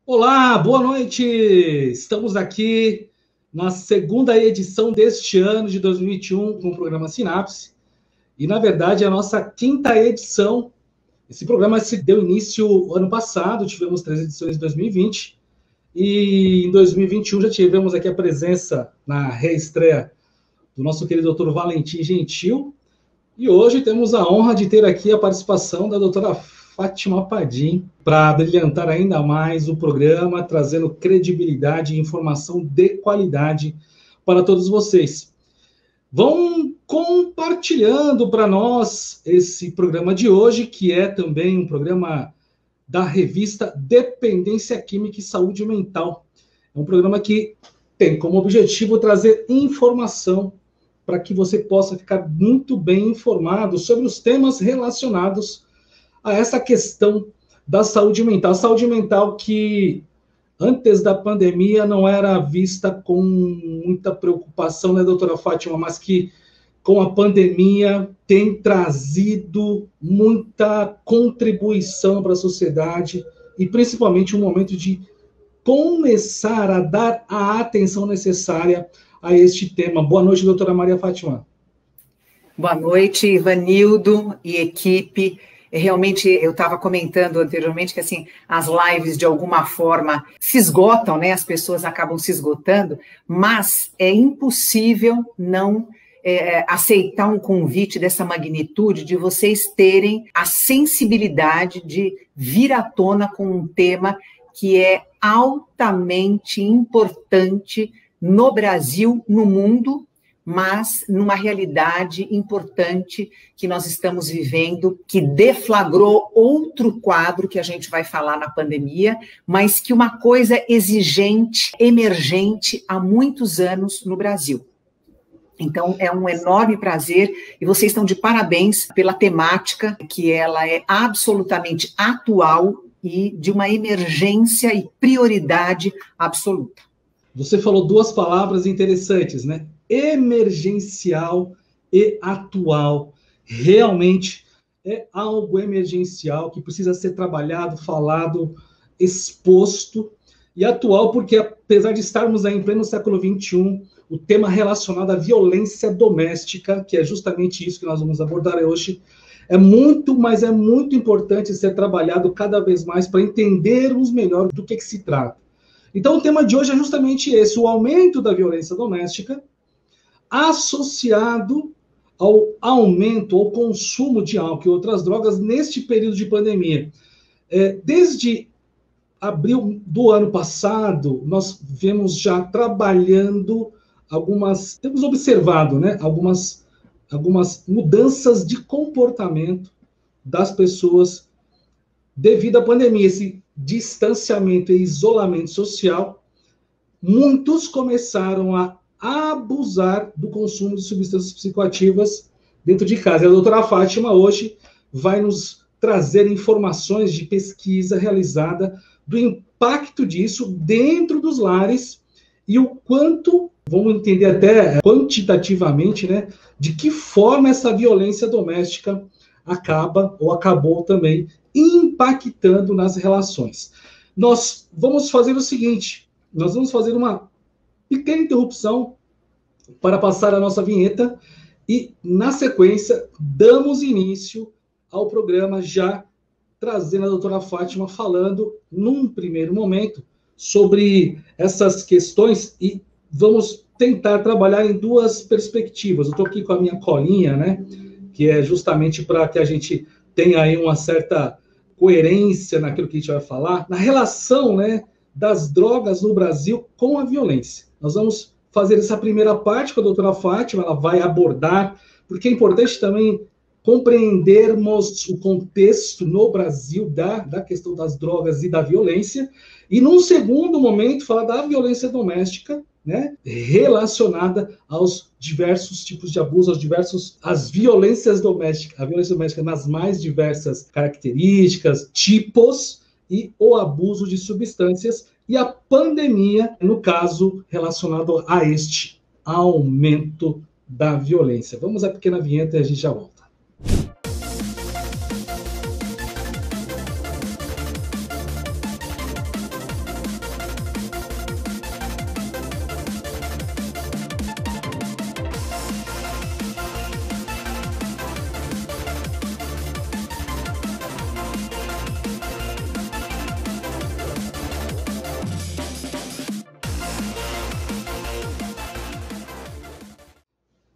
Olá, boa noite! Estamos aqui na segunda edição deste ano de 2021 com o programa Sinapse e, na verdade, é a nossa quinta edição. Esse programa se deu início ano passado, tivemos 3 edições em 2020 e em 2021 já tivemos aqui a presença na reestreia do nosso querido Dr. Valentim Gentil e hoje temos a honra de ter aqui a participação da doutora Fátima Padim para brilhantar ainda mais o programa, trazendo credibilidade e informação de qualidade para todos vocês. Vão compartilhando para nós esse programa de hoje, que é também um programa da revista Dependência Química e Saúde Mental. É um programa que tem como objetivo trazer informação para que você possa ficar muito bem informado sobre os temas relacionados a essa questão da saúde mental. A saúde mental que antes da pandemia não era vista com muita preocupação, né, doutora Fátima, mas que com a pandemia tem trazido muita contribuição para a sociedade e principalmente um momento de começar a dar a atenção necessária a este tema. Boa noite, doutora Maria Fátima. Boa noite, Ivanildo e equipe. Realmente, eu estava comentando anteriormente que assim, as lives, de alguma forma, se esgotam, né? As pessoas acabam se esgotando, mas é impossível não aceitar um convite dessa magnitude, de vocês terem a sensibilidade de vir à tona com um tema que é altamente importante no Brasil, no mundo, mas numa realidade importante que nós estamos vivendo, que deflagrou outro quadro que a gente vai falar na pandemia, mas que uma coisa exigente, emergente há muitos anos no Brasil. Então, é um enorme prazer e vocês estão de parabéns pela temática, que ela é absolutamente atual e de uma emergência e prioridade absoluta. Você falou duas palavras interessantes, né? Emergencial e atual. Realmente é algo emergencial que precisa ser trabalhado, falado, exposto, e atual porque, apesar de estarmos aí em pleno século XXI, o tema relacionado à violência doméstica, que é justamente isso que nós vamos abordar hoje, é muito importante ser trabalhado cada vez mais para entendermos melhor do que se trata. Então, o tema de hoje é justamente esse, o aumento da violência doméstica, associado ao aumento, ao consumo de álcool e outras drogas neste período de pandemia. Desde abril do ano passado, nós vemos já trabalhando temos observado, né, algumas mudanças de comportamento das pessoas devido à pandemia, esse distanciamento e isolamento social. Muitos começaram a abusar do consumo de substâncias psicoativas dentro de casa. E a doutora Fátima hoje vai nos trazer informações de pesquisa realizada do impacto disso dentro dos lares e o quanto, vamos entender até quantitativamente, né, de que forma essa violência doméstica acaba ou acabou também impactando nas relações. Nós vamos fazer o seguinte, nós vamos fazer uma pequena interrupção para passar a nossa vinheta e, na sequência, damos início ao programa já trazendo a doutora Fátima falando, num primeiro momento, sobre essas questões e vamos tentar trabalhar em duas perspectivas. Eu estou aqui com a minha colinha, né, que é justamente para que a gente tenha aí uma certa coerência naquilo que a gente vai falar, na relação, né, das drogas no Brasil com a violência. Nós vamos fazer essa primeira parte com a doutora Fátima, ela vai abordar, porque é importante também compreendermos o contexto no Brasil da questão das drogas e da violência, e num segundo momento falar da violência doméstica, né, relacionada aos diversos tipos de abuso, às violências domésticas, a violência doméstica nas mais diversas características, tipos, e o abuso de substâncias, e a pandemia, no caso, relacionado a este aumento da violência. Vamos à pequena vinheta e a gente já volta.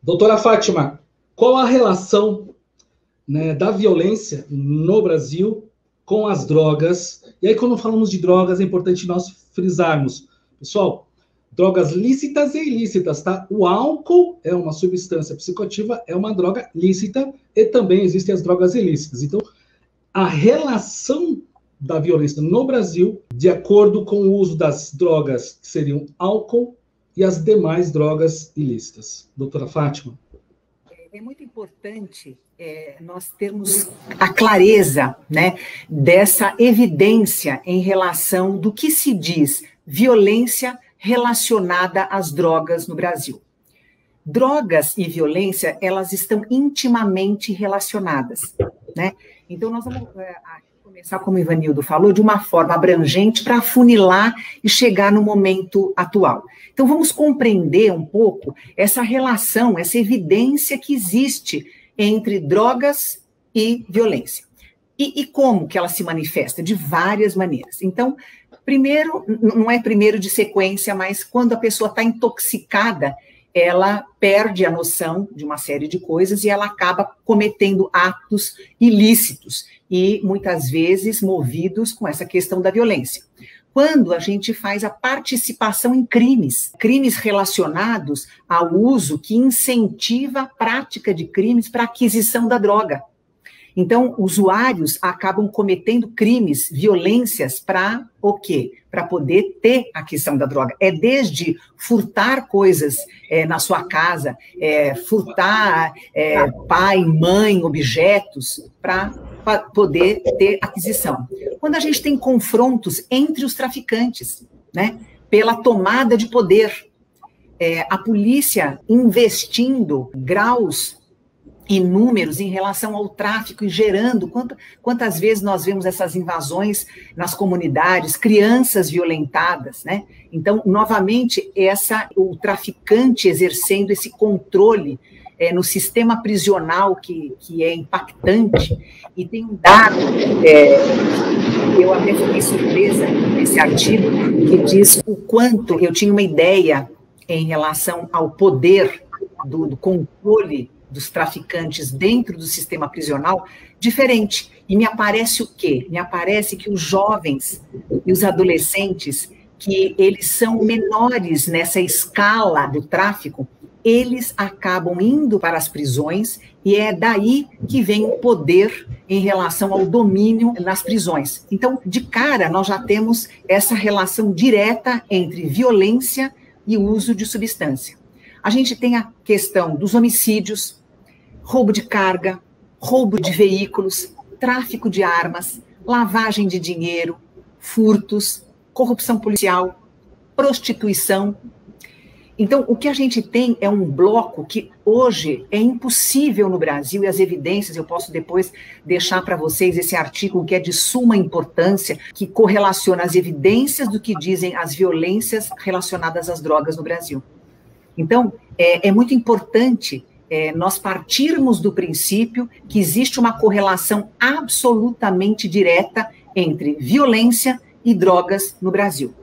Doutora Fátima, qual a relação, né, da violência no Brasil com as drogas? E aí, quando falamos de drogas, é importante nós frisarmos, pessoal, drogas lícitas e ilícitas, tá? O álcool é uma substância psicoativa, é uma droga lícita, e também existem as drogas ilícitas. Então, a relação da violência no Brasil, de acordo com o uso das drogas que seriam álcool e as demais drogas ilícitas. Doutora Fátima? É muito importante nós termos a clareza, né, dessa evidência em relação do que se diz violência relacionada às drogas no Brasil. Drogas e violência, elas estão intimamente relacionadas, né? Então, nós vamos começar, como o Ivanildo falou, de uma forma abrangente para afunilar e chegar no momento atual. Então, vamos compreender um pouco essa relação, essa evidência que existe entre drogas e violência. E como que ela se manifesta? De várias maneiras. Então, primeiro, não é primeiro de sequência, mas quando a pessoa está intoxicada, ela perde a noção de uma série de coisas e ela acaba cometendo atos ilícitos e, muitas vezes, movidos com essa questão da violência. Quando a gente faz a participação em crimes relacionados ao uso que incentiva a prática de crimes para aquisição da droga. Então, usuários acabam cometendo crimes, violências para o quê? Para poder ter a aquisição da droga. É desde furtar coisas na sua casa, furtar pai, mãe, objetos, para poder ter aquisição. Quando a gente tem confrontos entre os traficantes, né, pela tomada de poder, a polícia investindo graus e números em relação ao tráfico e gerando, quantas vezes nós vemos essas invasões nas comunidades, crianças violentadas, né? Então, novamente, o traficante exercendo esse controle no sistema prisional que é impactante, e tem um dado, eu até fiquei surpresa nesse artigo, que diz o quanto eu tinha uma ideia em relação ao poder do controle dos traficantes dentro do sistema prisional, diferente. E me aparece o quê? Me aparece que os jovens e os adolescentes, que eles são menores nessa escala do tráfico, eles acabam indo para as prisões e é daí que vem o poder em relação ao domínio nas prisões. Então, de cara, nós já temos essa relação direta entre violência e uso de substância. A gente tem a questão dos homicídios, roubo de carga, roubo de veículos, tráfico de armas, lavagem de dinheiro, furtos, corrupção policial, prostituição. Então, o que a gente tem é um bloco que hoje é impossível no Brasil, e as evidências, eu posso depois deixar para vocês esse artigo que é de suma importância, que correlaciona as evidências do que dizem as violências relacionadas às drogas no Brasil. Então, é muito importante nós partirmos do princípio que existe uma correlação absolutamente direta entre violência e drogas no Brasil.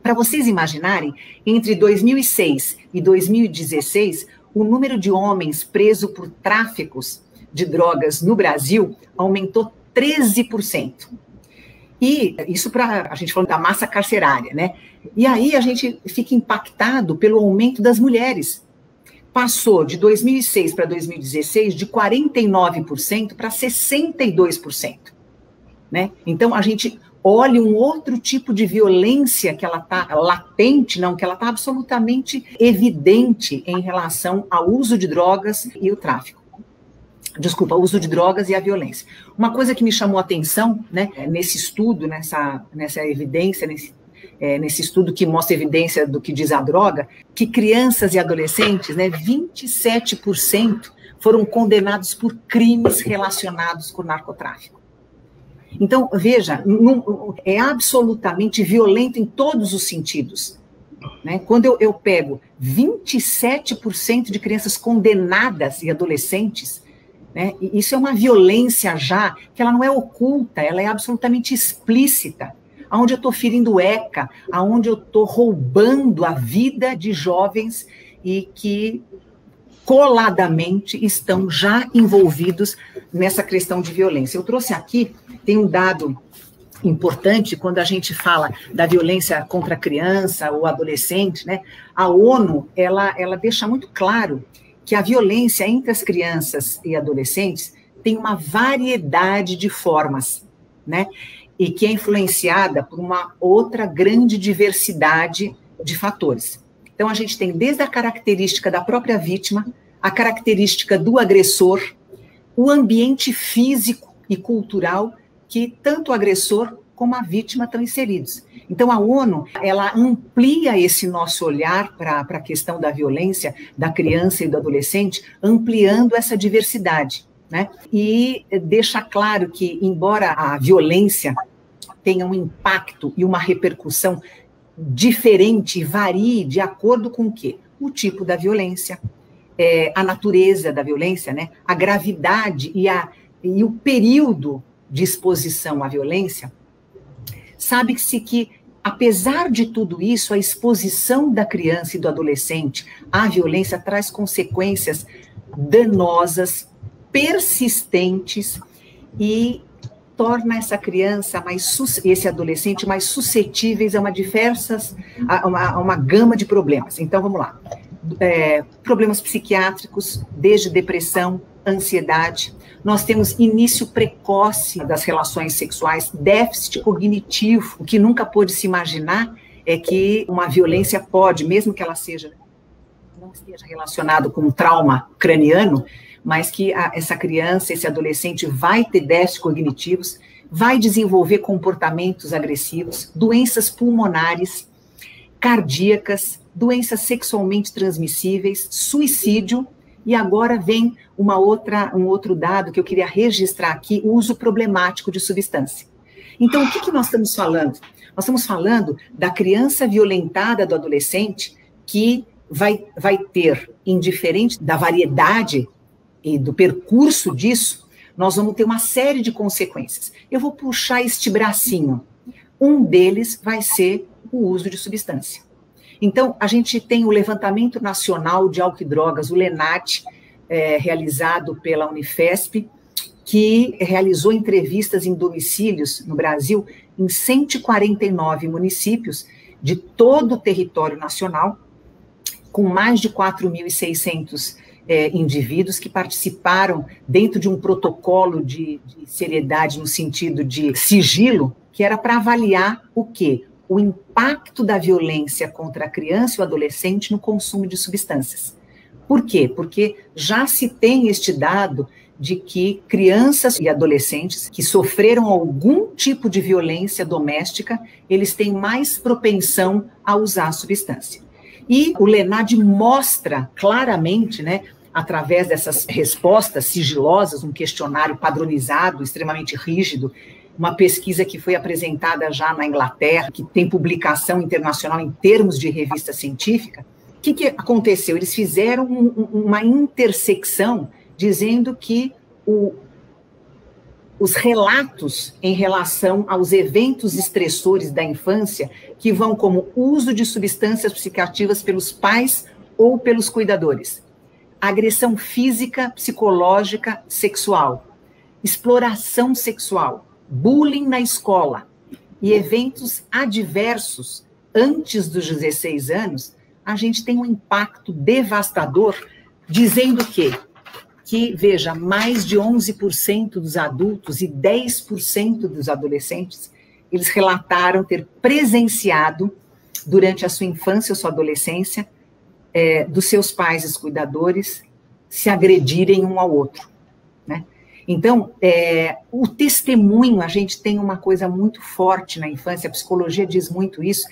Para vocês imaginarem, entre 2006 e 2016, o número de homens presos por tráficos de drogas no Brasil aumentou 13%. E isso para a gente falando da massa carcerária, né? E aí a gente fica impactado pelo aumento das mulheres. Passou de 2006 para 2016 de 49% para 62%. Né? Então a gente olha um outro tipo de violência que ela está latente, não, que ela está absolutamente evidente em relação ao uso de drogas e o tráfico. Desculpa, o uso de drogas e a violência. Uma coisa que me chamou a atenção, né, nesse estudo, nessa evidência, nesse estudo que mostra evidência do que diz a droga, que crianças e adolescentes, né, 27% foram condenados por crimes relacionados com narcotráfico. Então, veja, é absolutamente violento em todos os sentidos. Né? Quando eu pego 27% de crianças condenadas e adolescentes, né, isso é uma violência já, que ela não é oculta, ela é absolutamente explícita. Onde eu estou ferindo o ECA, onde eu estou roubando a vida de jovens e que coladamente estão já envolvidos nessa questão de violência. Eu trouxe aqui, tem um dado importante quando a gente fala da violência contra a criança ou adolescente, né? A ONU, ela deixa muito claro que a violência entre as crianças e adolescentes tem uma variedade de formas, né? E que é influenciada por uma outra grande diversidade de fatores. Então, a gente tem desde a característica da própria vítima, a característica do agressor, o ambiente físico e cultural que tanto o agressor como a vítima estão inseridos. Então, a ONU, ela amplia esse nosso olhar para a questão da violência da criança e do adolescente, ampliando essa diversidade, né? E deixa claro que, embora a violência tenha um impacto e uma repercussão diferente, varie de acordo com o quê? O tipo da violência, a natureza da violência, né? A gravidade e o período de exposição à violência, sabe-se que, apesar de tudo isso, a exposição da criança e do adolescente à violência traz consequências danosas, persistentes e torna essa criança esse adolescente mais suscetíveis a uma gama de problemas. Então, vamos lá. Problemas psiquiátricos, desde depressão, ansiedade. Nós temos início precoce das relações sexuais, déficit cognitivo. O que nunca pôde se imaginar é que uma violência pode, mesmo que ela não esteja relacionada com um trauma craniano, mas que essa criança, esse adolescente vai ter déficits cognitivos, vai desenvolver comportamentos agressivos, doenças pulmonares, cardíacas, doenças sexualmente transmissíveis, suicídio, e agora vem um outro dado que eu queria registrar aqui, o uso problemático de substância. Então, o que nós estamos falando? Nós estamos falando da criança violentada, do adolescente, que vai ter, indiferente da variedade e do percurso disso, nós vamos ter uma série de consequências. Eu vou puxar este bracinho. Um deles vai ser o uso de substância. Então, a gente tem o Levantamento Nacional de Álcool e Drogas, o LENAT, realizado pela Unifesp, que realizou entrevistas em domicílios no Brasil, em 149 municípios de todo o território nacional, com mais de 4.600 indivíduos que participaram dentro de um protocolo de seriedade no sentido de sigilo, que era para avaliar o quê? O impacto da violência contra a criança e o adolescente no consumo de substâncias. Por quê? Porque já se tem este dado de que crianças e adolescentes que sofreram algum tipo de violência doméstica, eles têm mais propensão a usar a substância. E o LENAD mostra claramente, né, através dessas respostas sigilosas, um questionário padronizado, extremamente rígido, uma pesquisa que foi apresentada já na Inglaterra, que tem publicação internacional em termos de revista científica. O que aconteceu? Eles fizeram uma intersecção dizendo que os relatos em relação aos eventos estressores da infância, que vão como uso de substâncias psicoativas pelos pais ou pelos cuidadores, agressão física, psicológica, sexual, exploração sexual, bullying na escola e eventos adversos antes dos 16 anos, a gente tem um impacto devastador, dizendo que, veja, mais de 11% dos adultos e 10% dos adolescentes, eles relataram ter presenciado, durante a sua infância ou sua adolescência, dos seus pais e cuidadores se agredirem um ao outro, né? Então, o testemunho, a gente tem uma coisa muito forte na infância, a psicologia diz muito isso,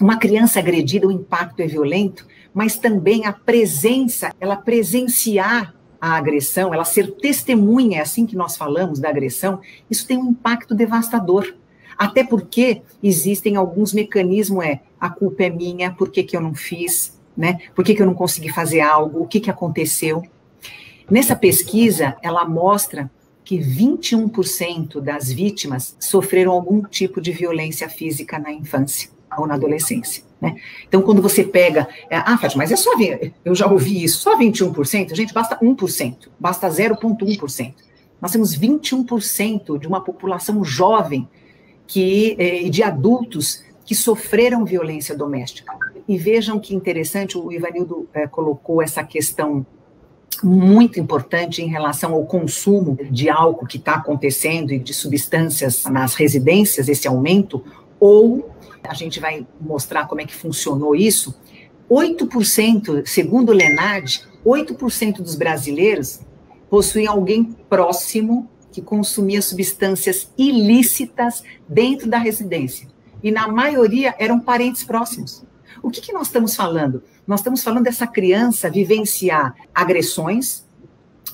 uma criança agredida, o impacto é violento, mas também a presença, ela presenciar a agressão, ela ser testemunha, é assim que nós falamos da agressão, isso tem um impacto devastador. Até porque existem alguns mecanismos, a culpa é minha, por que eu não fiz, né? Por que eu não consegui fazer algo, o que aconteceu. Nessa pesquisa, ela mostra que 21% das vítimas sofreram algum tipo de violência física na infância. ou na adolescência, né? Então, quando você pega, Fátima, mas é só, eu já ouvi isso, só 21%, gente, basta 1%, basta 0,1%. Nós temos 21% de uma população jovem e de adultos que sofreram violência doméstica. E vejam que interessante, o Ivanildo colocou essa questão muito importante em relação ao consumo de álcool que está acontecendo e de substâncias nas residências, esse aumento, ou a gente vai mostrar como é que funcionou isso. 8%, segundo o Lenad, 8% dos brasileiros possuem alguém próximo que consumia substâncias ilícitas dentro da residência. E na maioria eram parentes próximos. O que nós estamos falando? Nós estamos falando dessa criança vivenciar agressões,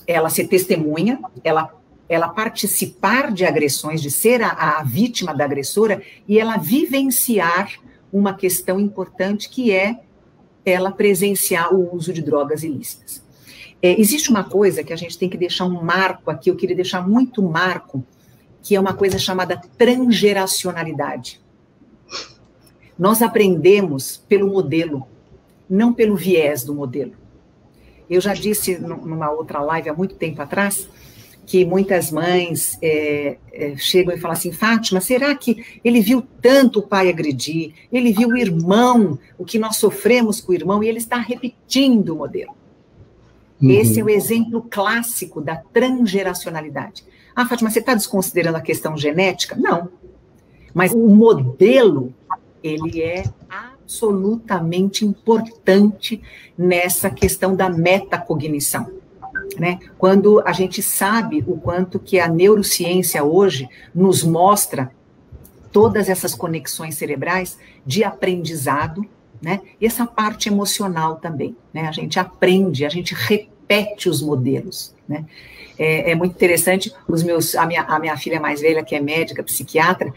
ela ser testemunha, ela participar de agressões, de ser a vítima da agressora, e ela vivenciar uma questão importante que é ela presenciar o uso de drogas ilícitas. Existe uma coisa que a gente tem que deixar um marco aqui, eu queria deixar muito marco, que é uma coisa chamada transgeracionalidade. Nós aprendemos pelo modelo, não pelo viés do modelo. Eu já disse numa outra live há muito tempo atrás, que muitas mães chegam e falam assim, Fátima, será que ele viu tanto o pai agredir, ele viu o irmão, o que nós sofremos com o irmão, e ele está repetindo o modelo. Esse é o exemplo clássico da transgeracionalidade. Fátima, você está desconsiderando a questão genética? Não. Mas o modelo, ele é absolutamente importante nessa questão da metacognição, né? Quando a gente sabe o quanto que a neurociência hoje nos mostra todas essas conexões cerebrais de aprendizado, né? E essa parte emocional também, né? A gente aprende, a gente repete os modelos, né? É muito interessante, a minha filha mais velha, que é médica, psiquiatra,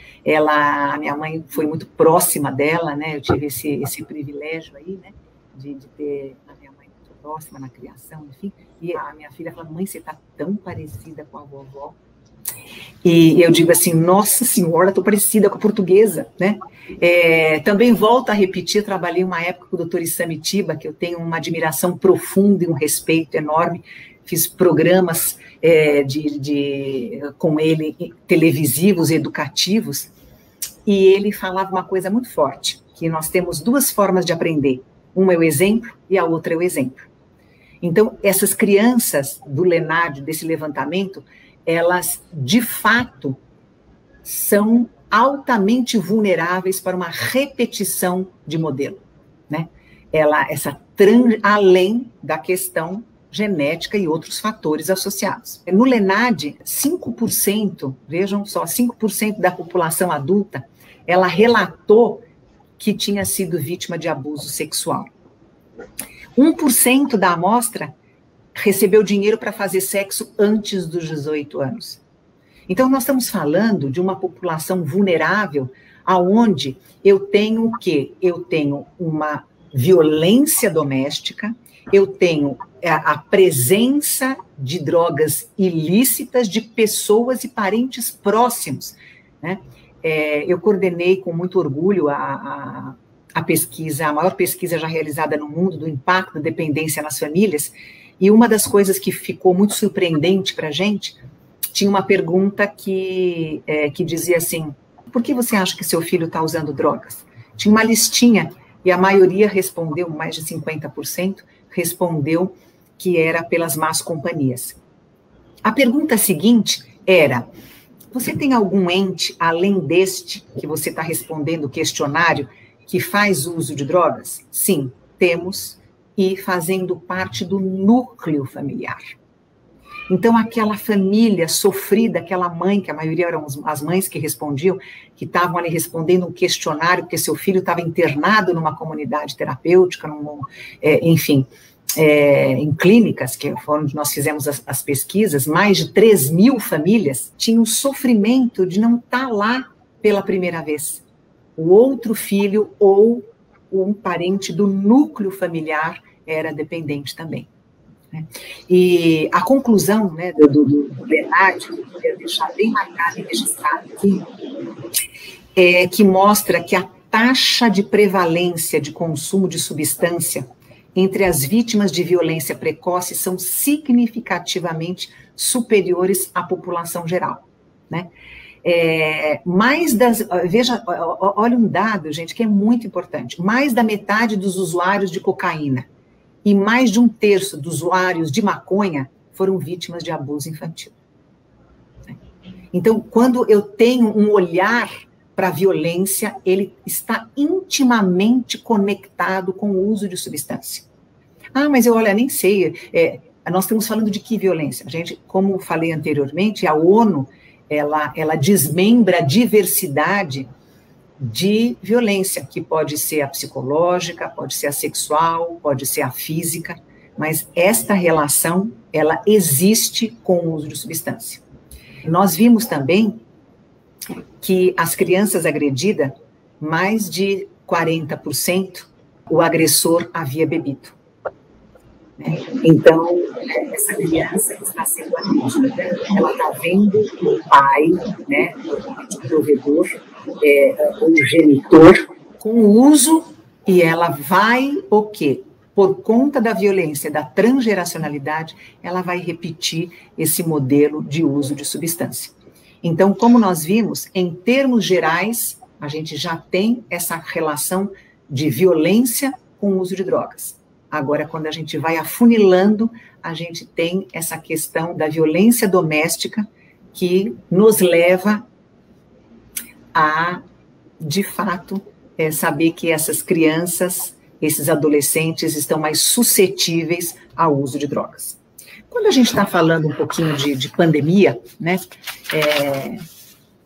a minha mãe foi muito próxima dela, né? Eu tive esse privilégio aí, né? De ter a minha mãe muito próxima na criação, enfim. E a minha filha fala, mãe, você está tão parecida com a vovó. E eu digo assim, nossa senhora, estou parecida com a portuguesa, né? Também volto a repetir, trabalhei uma época com o Dr. Isamitiba, que eu tenho uma admiração profunda e um respeito enorme, fiz programas com ele, televisivos e educativos, e ele falava uma coisa muito forte, que nós temos duas formas de aprender, uma é o exemplo e a outra é o exemplo. Então, essas crianças do Lenad, desse levantamento, elas, de fato, são altamente vulneráveis para uma repetição de modelo, né? Além da questão genética e outros fatores associados. No Lenad, 5%, vejam só, 5% da população adulta, ela relatou que tinha sido vítima de abuso sexual. 1% da amostra recebeu dinheiro para fazer sexo antes dos 18 anos. Então, nós estamos falando de uma população vulnerável, aonde eu tenho o quê? Eu tenho uma violência doméstica, eu tenho a presença de drogas ilícitas de pessoas e parentes próximos, né? Eu coordenei com muito orgulho a pesquisa, a maior pesquisa já realizada no mundo do impacto da dependência nas famílias, e uma das coisas que ficou muito surpreendente para a gente, tinha uma pergunta que dizia assim, por que você acha que seu filho está usando drogas? Tinha uma listinha, e a maioria respondeu, mais de 50%, respondeu que era pelas más companhias. A pergunta seguinte era, você tem algum ente, além deste, que você está respondendo o questionário, que faz uso de drogas? Sim, temos, e fazendo parte do núcleo familiar. Então, aquela família sofrida, aquela mãe, que a maioria eram as mães que respondiam, que estavam ali respondendo um questionário, porque seu filho estava internado numa comunidade terapêutica, enfim, em clínicas, que foram onde nós fizemos as pesquisas, mais de 3.000 famílias tinham o sofrimento de não estar lá pela primeira vez. O outro filho ou um parente do núcleo familiar era dependente também. E a conclusão, né, do Lenad, que eu queria deixar bem marcado e registrado aqui, que mostra que a taxa de prevalência de consumo de substância entre as vítimas de violência precoce são significativamente superiores à população geral, né? Veja, olha um dado, gente, que é muito importante. Mais da metade dos usuários de cocaína e mais de 1/3 dos usuários de maconha foram vítimas de abuso infantil. Então, quando eu tenho um olhar para a violência, ele está intimamente conectado com o uso de substância. Ah, mas eu, olha, nem sei, nós estamos falando de que violência? Gente, como falei anteriormente, a ONU, ela desmembra a diversidade de violência, que pode ser a psicológica, pode ser a sexual, pode ser a física, mas esta relação, ela existe com o uso de substância. Nós vimos também que as crianças agredidas, mais de 40%, o agressor havia bebido. Então, essa criança que está sendo agredida, ela está vendo o pai, né, o provedor, o genitor, com o uso, e ela vai, o quê? Por conta da violência, da transgeracionalidade, ela vai repetir esse modelo de uso de substância. Então, como nós vimos, em termos gerais, a gente já tem essa relação de violência com o uso de drogas. Agora, quando a gente vai afunilando, a gente tem essa questão da violência doméstica que nos leva a, de fato, saber que essas crianças, esses adolescentes estão mais suscetíveis ao uso de drogas. Quando a gente está falando um pouquinho de pandemia, né,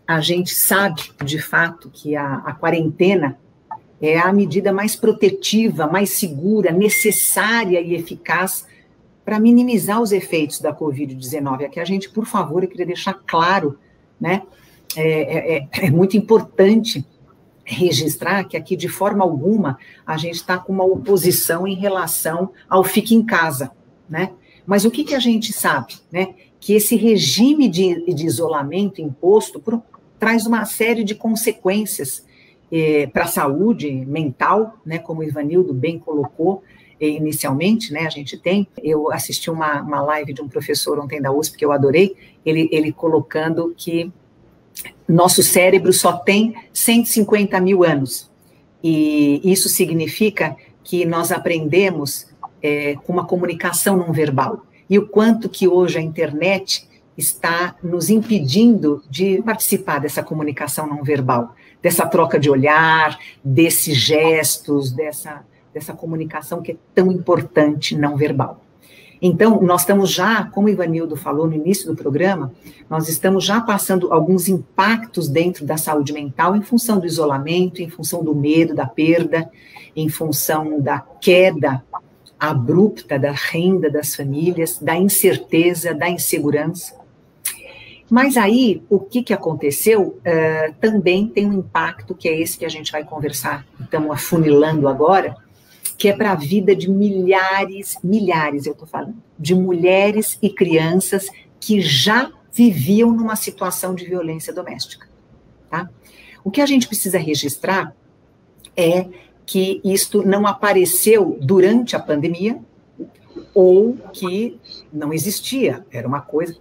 a gente sabe, de fato, que a quarentena é a medida mais protetiva, mais segura, necessária e eficaz para minimizar os efeitos da Covid-19. Aqui a gente, por favor, eu queria deixar claro, né, é muito importante registrar que aqui, de forma alguma, a gente está com uma oposição em relação ao fique em casa, né? Mas o que a gente sabe, né? Que esse regime de isolamento imposto traz uma série de consequências para a saúde mental, né? Como o Ivanildo bem colocou inicialmente, né? Eu assisti uma live de um professor ontem da USP, que eu adorei, ele colocando que nosso cérebro só tem 150 mil anos, e isso significa que nós aprendemos com uma comunicação não verbal, e o quanto que hoje a internet está nos impedindo de participar dessa comunicação não verbal, dessa troca de olhar, desses gestos, dessa comunicação que é tão importante não verbal. Então, nós estamos já, como o Ivanildo falou no início do programa, nós estamos já passando alguns impactos dentro da saúde mental em função do isolamento, em função do medo, da perda, em função da queda abrupta da renda das famílias, da incerteza, da insegurança. Mas aí, o que aconteceu também tem um impacto, que é esse que a gente vai conversar, estamos afunilando agora, que é para a vida de milhares, eu estou falando, de mulheres e crianças que já viviam numa situação de violência doméstica, tá? O que a gente precisa registrar é que isto não apareceu durante a pandemia, ou que não existia, era uma coisa...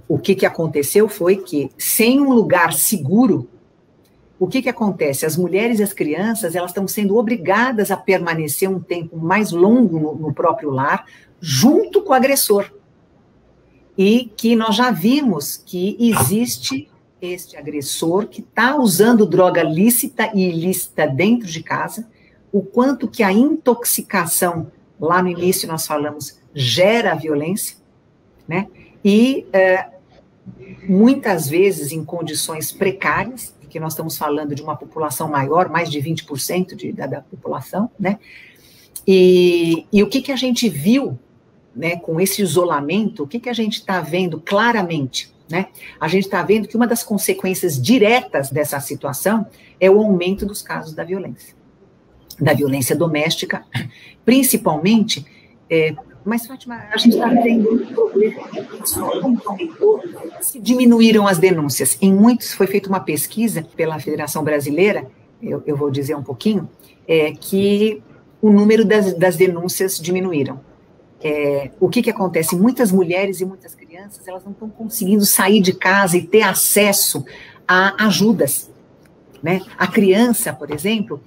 O que aconteceu foi que, sem um lugar seguro, o que acontece? As mulheres e as crianças, elas estão sendo obrigadas a permanecer um tempo mais longo no próprio lar, junto com o agressor. E que nós já vimos que existe este agressor que está usando droga lícita e ilícita dentro de casa, o quanto que a intoxicação, lá no início nós falamos, gera violência, né? E muitas vezes em condições precárias, porque nós estamos falando de uma população maior, mais de 20% da população, né? E o que a gente viu, né, com esse isolamento, o que a gente está vendo claramente, né? A gente está vendo que uma das consequências diretas dessa situação é o aumento dos casos da violência doméstica, principalmente Mas, Fátima, a gente está tendo um problema. Se diminuíram as denúncias. Em muitos, foi feita uma pesquisa pela Federação Brasileira, eu vou dizer um pouquinho, que o número das denúncias diminuíram. O que acontece? Muitas mulheres e muitas crianças, elas não estão conseguindo sair de casa e ter acesso a ajudas, né? A criança, por exemplo,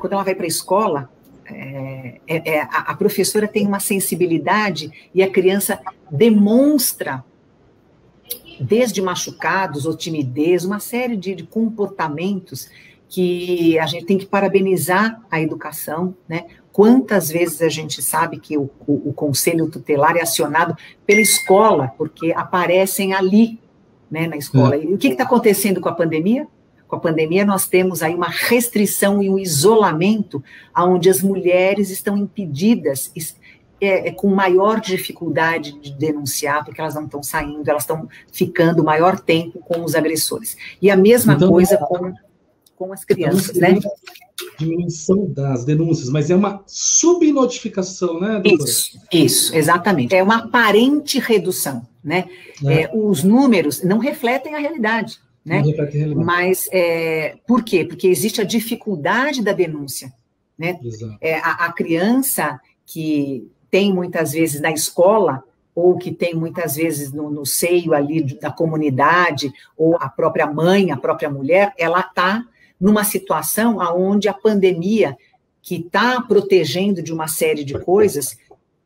quando ela vai para a escola, a professora tem uma sensibilidade e a criança demonstra, desde machucados ou timidez, uma série de comportamentos que a gente tem que parabenizar a educação, né? Quantas vezes a gente sabe que o conselho tutelar é acionado pela escola, porque aparecem ali, né, na escola. E o que está acontecendo com a pandemia? Com a pandemia, nós temos aí uma restrição e um isolamento, onde as mulheres estão impedidas, com maior dificuldade de denunciar, porque elas não estão saindo, elas estão ficando maior tempo com os agressores. E a mesma coisa com as crianças, né? Diminuição das denúncias, mas é uma subnotificação, né, doutora? Isso, exatamente. É uma aparente redução, né? Os números não refletem a realidade, né? Não refletem a realidade. Mas por quê? Porque existe a dificuldade da denúncia, né? A criança que tem muitas vezes na escola, ou que tem muitas vezes no seio ali da comunidade, ou a própria mãe, a própria mulher, ela está numa situação onde a pandemia, que está protegendo de uma série de coisas,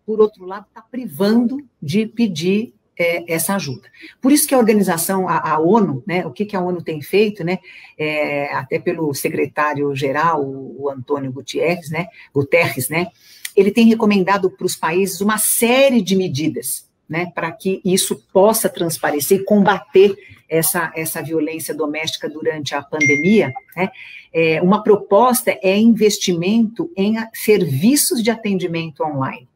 por outro lado, está privando de pedir essa ajuda. Por isso que a organização, a ONU, né, o que a ONU tem feito, né, até pelo secretário-geral, o Antônio Guterres, né, ele tem recomendado para os países uma série de medidas, né, para que isso possa transparecer e combater essa violência doméstica durante a pandemia, né? Uma proposta é investimento em serviços de atendimento online,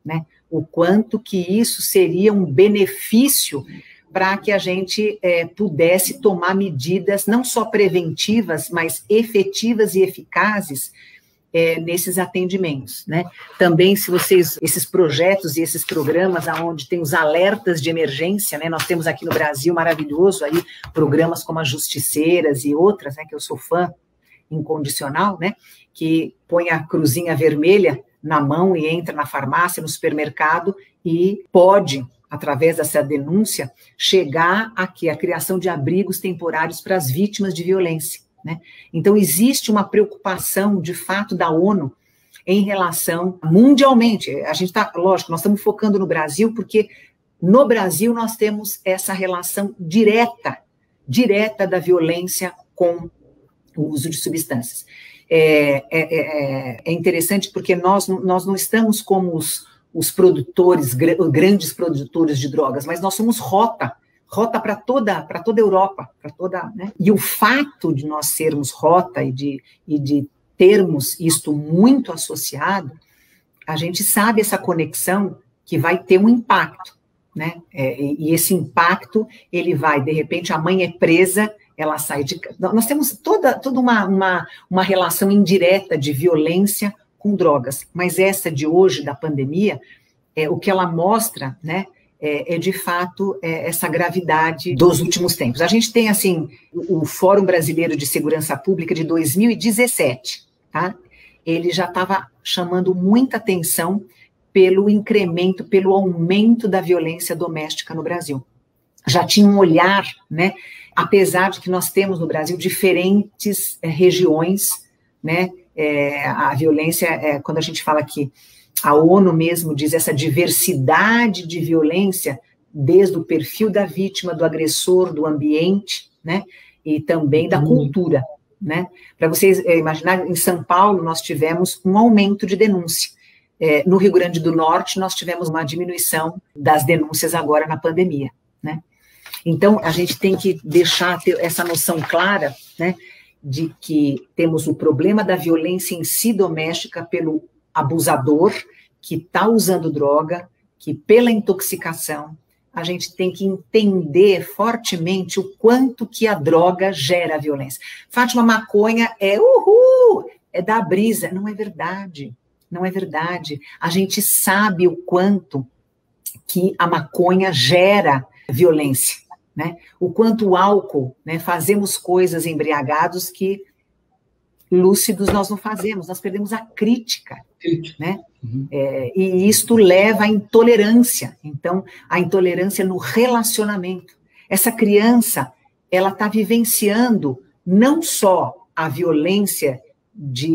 né? O quanto que isso seria um benefício para que a gente pudesse tomar medidas não só preventivas, mas efetivas e eficazes nesses atendimentos, né? Também, se vocês, esses projetos e esses programas onde tem os alertas de emergência, né? Nós temos aqui no Brasil, maravilhoso, aí, programas como as Justiceiras e outras, né? Que eu sou fã incondicional, né? Que põe a cruzinha vermelha na mão e entra na farmácia, no supermercado e pode, através dessa denúncia, chegar aqui a criação de abrigos temporários para as vítimas de violência, né? Então, existe uma preocupação, de fato, da ONU em relação, mundialmente, a gente está, lógico, nós estamos focando no Brasil, porque no Brasil nós temos essa relação direta da violência com o uso de substâncias. É interessante porque nós não estamos como os produtores, grandes produtores de drogas, mas nós somos rota para toda a Europa, né? E o fato de nós sermos rota e de termos isto muito associado, a gente sabe essa conexão que vai ter um impacto, né? E esse impacto, ele vai, de repente, a mãe é presa, ela sai de casa. Nós temos toda uma relação indireta de violência com drogas, mas essa de hoje, da pandemia, o que ela mostra, né? De fato, essa gravidade dos últimos tempos. A gente tem, assim, o Fórum Brasileiro de Segurança Pública de 2017, tá? Ele já estava chamando muita atenção pelo incremento, pelo aumento da violência doméstica no Brasil. Já tinha um olhar, né? Apesar de que nós temos no Brasil diferentes regiões, né? A violência, quando a gente fala que a ONU mesmo diz essa diversidade de violência, desde o perfil da vítima, do agressor, do ambiente, né, e também da cultura, né. Para vocês imaginarem, em São Paulo nós tivemos um aumento de denúncia. No Rio Grande do Norte nós tivemos uma diminuição das denúncias agora na pandemia, né. Então, a gente tem que ter essa noção clara, né, de que temos o problema da violência em si doméstica pelo abusador, que está usando droga, que pela intoxicação, a gente tem que entender fortemente o quanto que a droga gera violência. Fátima, maconha é da brisa. Não é verdade. Não é verdade. A gente sabe o quanto que a maconha gera violência, né? O quanto o álcool, né? Fazemos coisas embriagados que lúcidos nós não fazemos, nós perdemos a crítica, né? E isto leva à intolerância. Então, a intolerância no relacionamento. Essa criança, ela está vivenciando não só a violência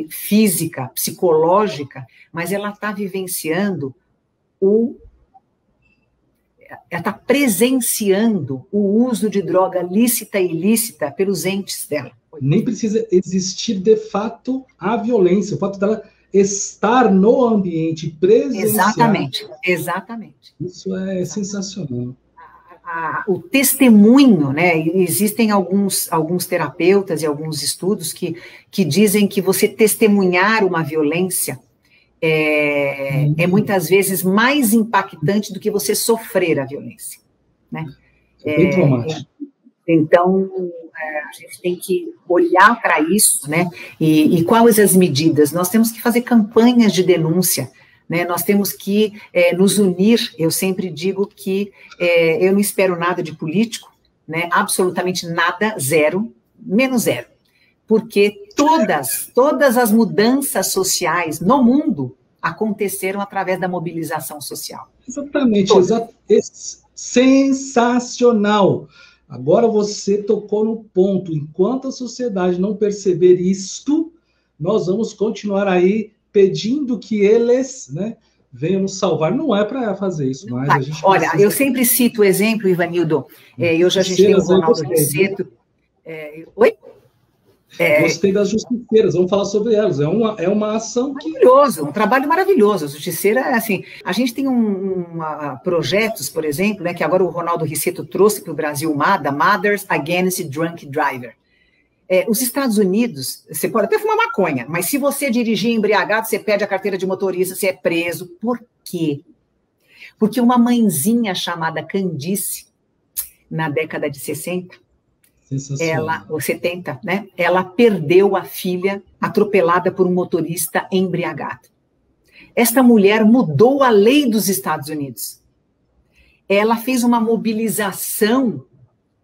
física, psicológica, mas ela está vivenciando ela está presenciando o uso de droga lícita e ilícita pelos entes dela. Nem precisa existir, de fato, a violência. O fato dela estar no ambiente presencial. Exatamente. Isso é sensacional. O testemunho, né? Existem alguns terapeutas e alguns estudos que dizem que você testemunhar uma violência é muitas vezes mais impactante do que você sofrer a violência, né? Bem traumático. Então, a gente tem que olhar para isso, né? E quais as medidas? Nós temos que fazer campanhas de denúncia, né? Nós temos que nos unir. Eu sempre digo que eu não espero nada de político, né? Absolutamente nada, zero, menos zero. Porque todas as mudanças sociais no mundo aconteceram através da mobilização social. Exatamente, sensacional. Agora você tocou no ponto. Enquanto a sociedade não perceber isto, nós vamos continuar aí pedindo que eles, né, venham nos salvar. Não é para fazer isso, mas a gente Olha, precisa... eu sempre cito o exemplo, Ivanildo. Hoje a gente tem o Ronaldo Rissetto. Oi? Gostei das justiceiras, vamos falar sobre elas. É uma ação maravilhoso, um trabalho maravilhoso. A justiceira, assim, a gente tem projetos, por exemplo, né, que agora o Ronaldo Rissetto trouxe para o Brasil, Mothers Against Drunk Driver. Os Estados Unidos, você pode até fumar maconha, mas se você dirigir embriagado, você perde a carteira de motorista, você é preso. Por quê? Porque uma mãezinha chamada Candice, na década de 60, ou 70, né? Ela perdeu a filha atropelada por um motorista embriagado. Esta mulher mudou a lei dos Estados Unidos. Ela fez uma mobilização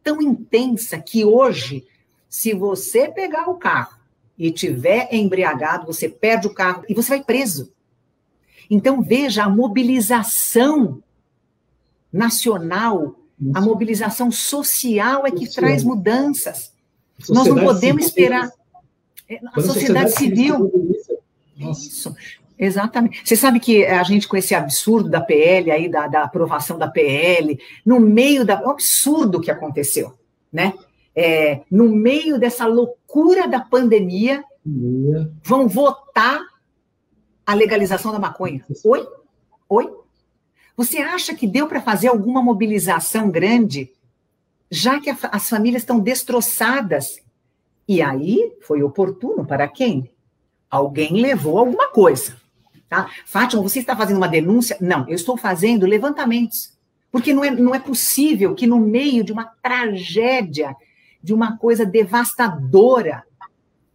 tão intensa que hoje, se você pegar o carro e tiver embriagado, você perde o carro e você vai preso. Então, veja a mobilização nacional. A mobilização social é que traz mudanças. Nós não podemos esperar. A sociedade civil. Isso, exatamente. Você sabe que a gente, com esse absurdo da PL, aí, da aprovação da PL, no meio do absurdo que aconteceu, né? No meio dessa loucura da pandemia, vão votar a legalização da maconha. Oi? Você acha que deu para fazer alguma mobilização grande, já que as famílias estão destroçadas? E aí foi oportuno para quem? Alguém levou alguma coisa. Tá? Fátima, você está fazendo uma denúncia? Não, eu estou fazendo levantamentos. Porque não é possível que no meio de uma tragédia, de uma coisa devastadora,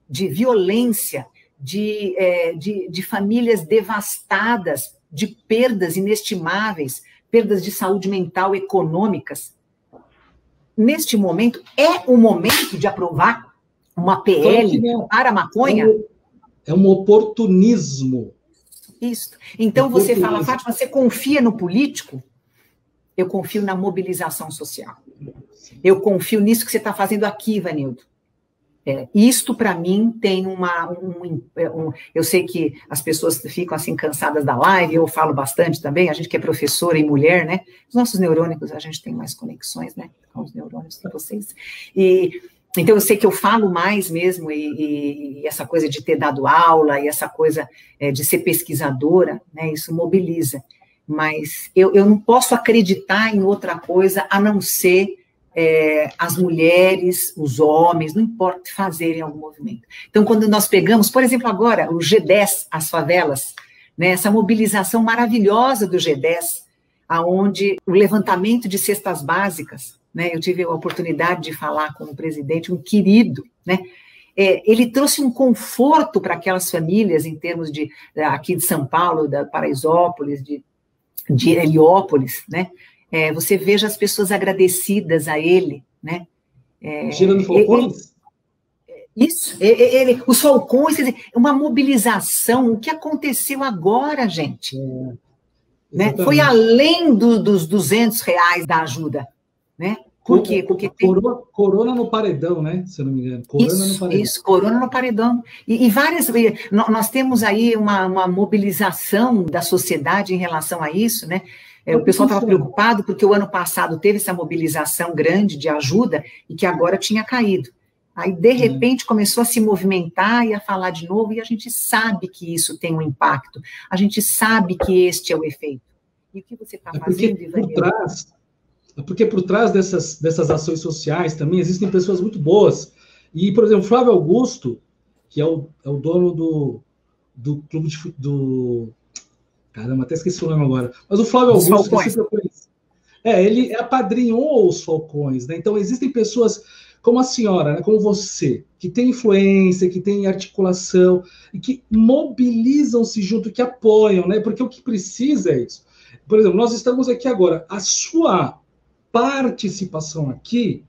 de violência, de famílias devastadas, de perdas inestimáveis, perdas de saúde mental, econômicas. Neste momento, é o momento de aprovar uma PL para a maconha? É um oportunismo. Isso. Então você fala, Fátima, você confia no político? Eu confio na mobilização social. Eu confio nisso que você está fazendo aqui, Ivanildo. Isto, para mim, tem eu sei que as pessoas ficam assim cansadas da live, eu falo bastante também, a gente que é professora e mulher, né? Os nossos neurônicos, a gente tem mais conexões, né? Com os neurônios de vocês. Então, eu sei que eu falo mais mesmo, e essa coisa de ter dado aula, e essa coisa de ser pesquisadora, né? Isso mobiliza. Mas eu não posso acreditar em outra coisa a não ser as mulheres, os homens, não importa, fazerem algum movimento. Então, quando nós pegamos, por exemplo, agora, o G10, as favelas, né, essa mobilização maravilhosa do G10, aonde o levantamento de cestas básicas, né, eu tive a oportunidade de falar com o presidente, um querido, né, ele trouxe um conforto para aquelas famílias em termos de, aqui de São Paulo, da Paraisópolis, de Heliópolis, né? Você veja as pessoas agradecidas a ele, né? Gerando falcões? Isso, os falcões, quer dizer, uma mobilização, o que aconteceu agora, gente? Né? Foi além dos R$200 da ajuda, né? Por quê? Porque Corona no paredão, né? Se eu não me engano. Corona no paredão. Isso, Corona no paredão. E várias... Nós temos aí uma mobilização da sociedade em relação a isso, né? O pessoal estava preocupado porque o ano passado teve essa mobilização grande de ajuda e que agora tinha caído. Aí, de repente, começou a se movimentar e a falar de novo, e a gente sabe que isso tem um impacto. A gente sabe que este é o efeito. E o que você está fazendo, Ivanildo? Porque por trás dessas ações sociais também existem pessoas muito boas. E, por exemplo, Flávio Augusto, que é o dono do clube do... Caramba, até esqueci o nome agora. Mas o Flávio Augusto, ele apadrinhou os Falcões, né? Então, existem pessoas como a senhora, né, como você, que tem influência, que tem articulação, e que mobilizam-se junto, que apoiam, né? Porque o que precisa é isso. Por exemplo, nós estamos aqui agora. A sua participação aqui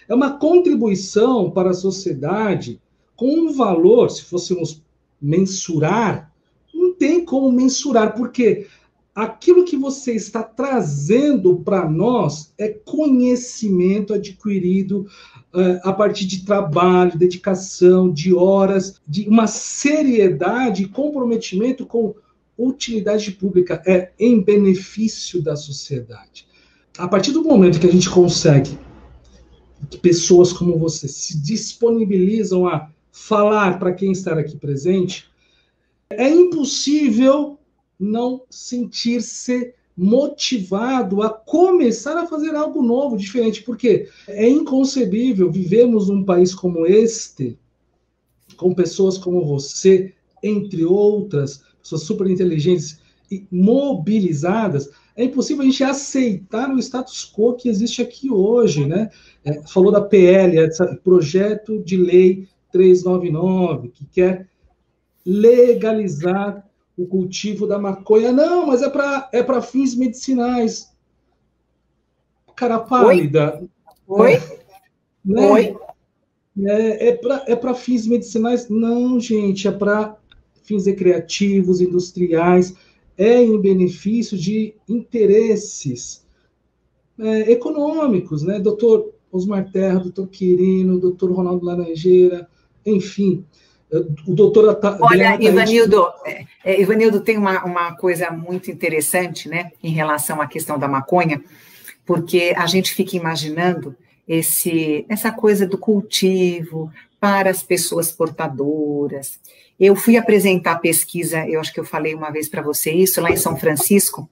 é uma contribuição para a sociedade com um valor, se fôssemos mensurar, não tem como mensurar, porque aquilo que você está trazendo para nós é conhecimento adquirido a partir de trabalho, dedicação, de horas, de uma seriedade e comprometimento com utilidade pública, em benefício da sociedade. A partir do momento que a gente consegue que pessoas como você se disponibilizam a falar para quem está aqui presente, é impossível não sentir-se motivado a começar a fazer algo novo, diferente, porque é inconcebível vivermos num país como este, com pessoas como você, entre outras, pessoas super inteligentes e mobilizadas. É impossível a gente aceitar o status quo que existe aqui hoje, né? Falou da PL, projeto de lei 399, que quer legalizar o cultivo da maconha. Não, mas é para fins medicinais. Cara pálida. Oi? Né? Oi? É para fins medicinais? Não, gente, é para fins recreativos, industriais, em benefício de interesses econômicos, né? Doutor Osmar Terra, doutor Quirino, doutor Ronaldo Laranjeira, enfim. O doutor... Olha, Ivanildo, tem uma coisa muito interessante, né, em relação à questão da maconha, porque a gente fica imaginando essa coisa do cultivo para as pessoas portadoras. Eu fui apresentar pesquisa, eu acho que eu falei uma vez para você isso, lá em São Francisco,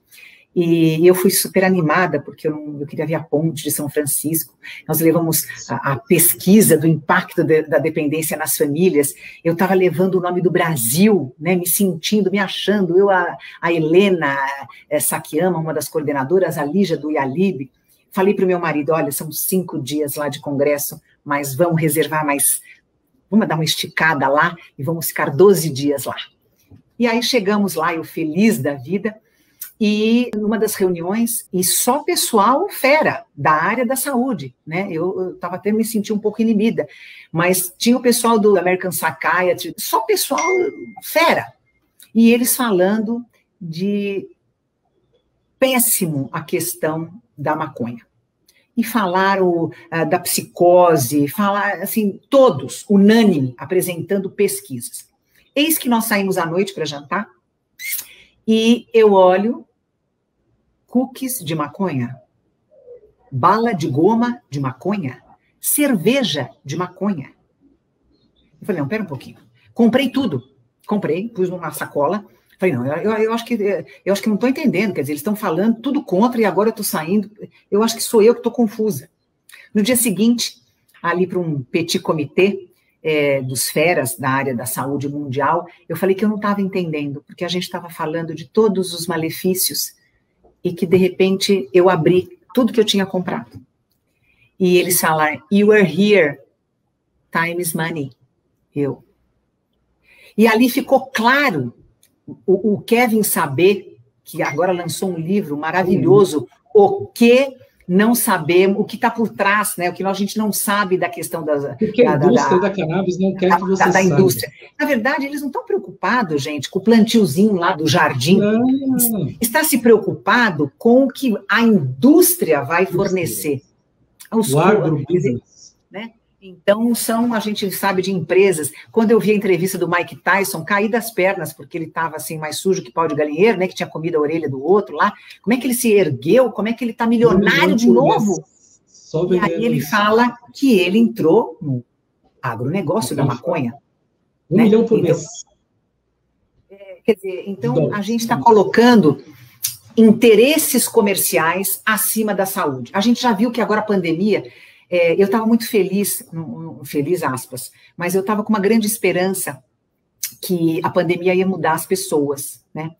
e eu fui super animada, porque eu queria ver a ponte de São Francisco. Nós levamos a pesquisa do impacto da dependência nas famílias. Eu estava levando o nome do Brasil, né, me achando, a Helena Sakiyama, uma das coordenadoras, a Lígia do IALIB, falei para o meu marido, olha, são 5 dias lá de congresso, mas vamos reservar vamos dar uma esticada lá e vamos ficar 12 dias lá. E aí chegamos lá, eu feliz da vida, e numa das reuniões, e só pessoal fera da área da saúde, né? Eu estava até me sentindo um pouco inibida, mas tinha o pessoal do American Psychiatry, só pessoal fera. E eles falando de péssimo a questão da maconha. E falaram da psicose, falaram, assim, todos, unânime, apresentando pesquisas. Eis que nós saímos à noite para jantar, e eu olho cookies de maconha, bala de goma de maconha, cerveja de maconha. Eu falei, não, pera um pouquinho. Comprei tudo. Comprei, pus numa sacola. Falei, não, eu acho que não estou entendendo. Quer dizer, eles estão falando tudo contra e agora eu estou saindo. Eu acho que sou eu que estou confusa. No dia seguinte, ali para um petit comitê dos feras da área da saúde mundial, eu falei que eu não estava entendendo, porque a gente estava falando de todos os malefícios e que, de repente, eu abri tudo que eu tinha comprado. E eles falaram, you are here, time is money. Eu. E ali ficou claro o Kevin Sabet, que agora lançou um livro maravilhoso, O que não sabemos, o que está por trás, né? O que a gente não sabe da questão porque a indústria da cannabis não quer que você saiba. Indústria. Na verdade, eles não estão preocupados, gente, com o plantiozinho lá do jardim. Não. Está se preocupado com o que a indústria vai fornecer. O agrobusiness. Né? Então, a gente sabe de empresas. Quando eu vi a entrevista do Mike Tyson, caí das pernas, porque ele estava assim, mais sujo que pau de galinheiro, né? Que tinha comido a orelha do outro lá. Como é que ele se ergueu? Como é que ele está milionário de novo? E aí ele fala que ele entrou no agronegócio da maconha. 1 milhão por mês. Quer dizer, então a gente está colocando interesses comerciais acima da saúde. A gente já viu que agora a pandemia... eu estava muito feliz, feliz aspas, mas eu estava com uma grande esperança que a pandemia ia mudar as pessoas, né?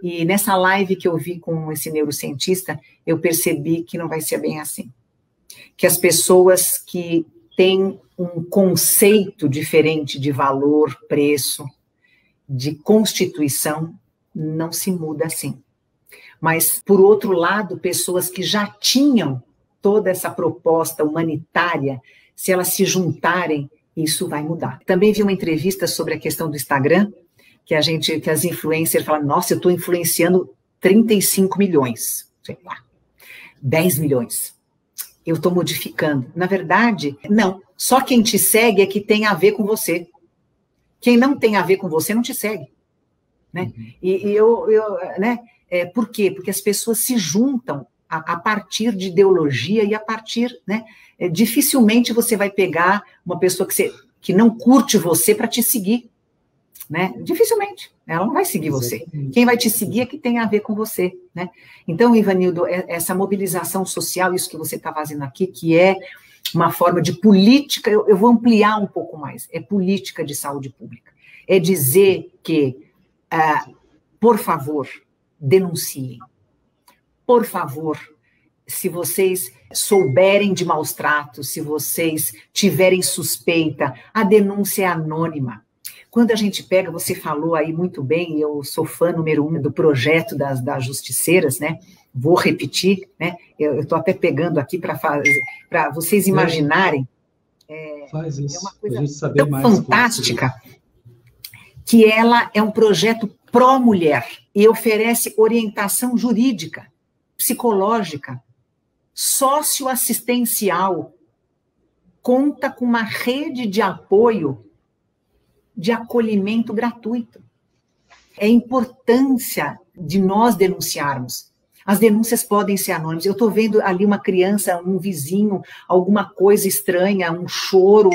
E nessa live que eu vi com esse neurocientista, eu percebi que não vai ser bem assim. Que as pessoas que têm um conceito diferente de valor, preço, de constituição, não se muda assim. Mas, por outro lado, pessoas que já tinham toda essa proposta humanitária, se elas se juntarem, isso vai mudar. Também vi uma entrevista sobre a questão do Instagram, que as influencers falam, nossa, eu estou influenciando 35 milhões, sei lá, 10 milhões. Eu estou modificando. Na verdade, não. Só quem te segue é que tem a ver com você. Quem não tem a ver com você não te segue. Né? Né? Por quê? Porque as pessoas se juntam a partir de ideologia e a partir, né? Dificilmente você vai pegar uma pessoa que não curte você para te seguir, né? Dificilmente, ela não vai seguir você. Quem vai te seguir é que tem a ver com você, né? Então, Ivanildo, essa mobilização social, isso que você está fazendo aqui, que é uma forma de política, eu vou ampliar um pouco mais, é política de saúde pública. É dizer que, por favor, denunciem. Por favor, se vocês souberem de maus tratos, se vocês tiverem suspeita, a denúncia é anônima. Quando a gente pega, você falou aí muito bem, eu sou fã número 1 do projeto das justiceiras, né? Vou repetir, né? Eu estou até pegando aqui para vocês imaginarem. Faz isso, é uma coisa saber tão mais fantástica que ela é um projeto pró-mulher e oferece orientação jurídica, psicológica, socioassistencial, conta com uma rede de apoio, de acolhimento gratuito. É a importância de nós denunciarmos. As denúncias podem ser anônimas. Eu estou vendo ali uma criança, um vizinho, alguma coisa estranha, um choro,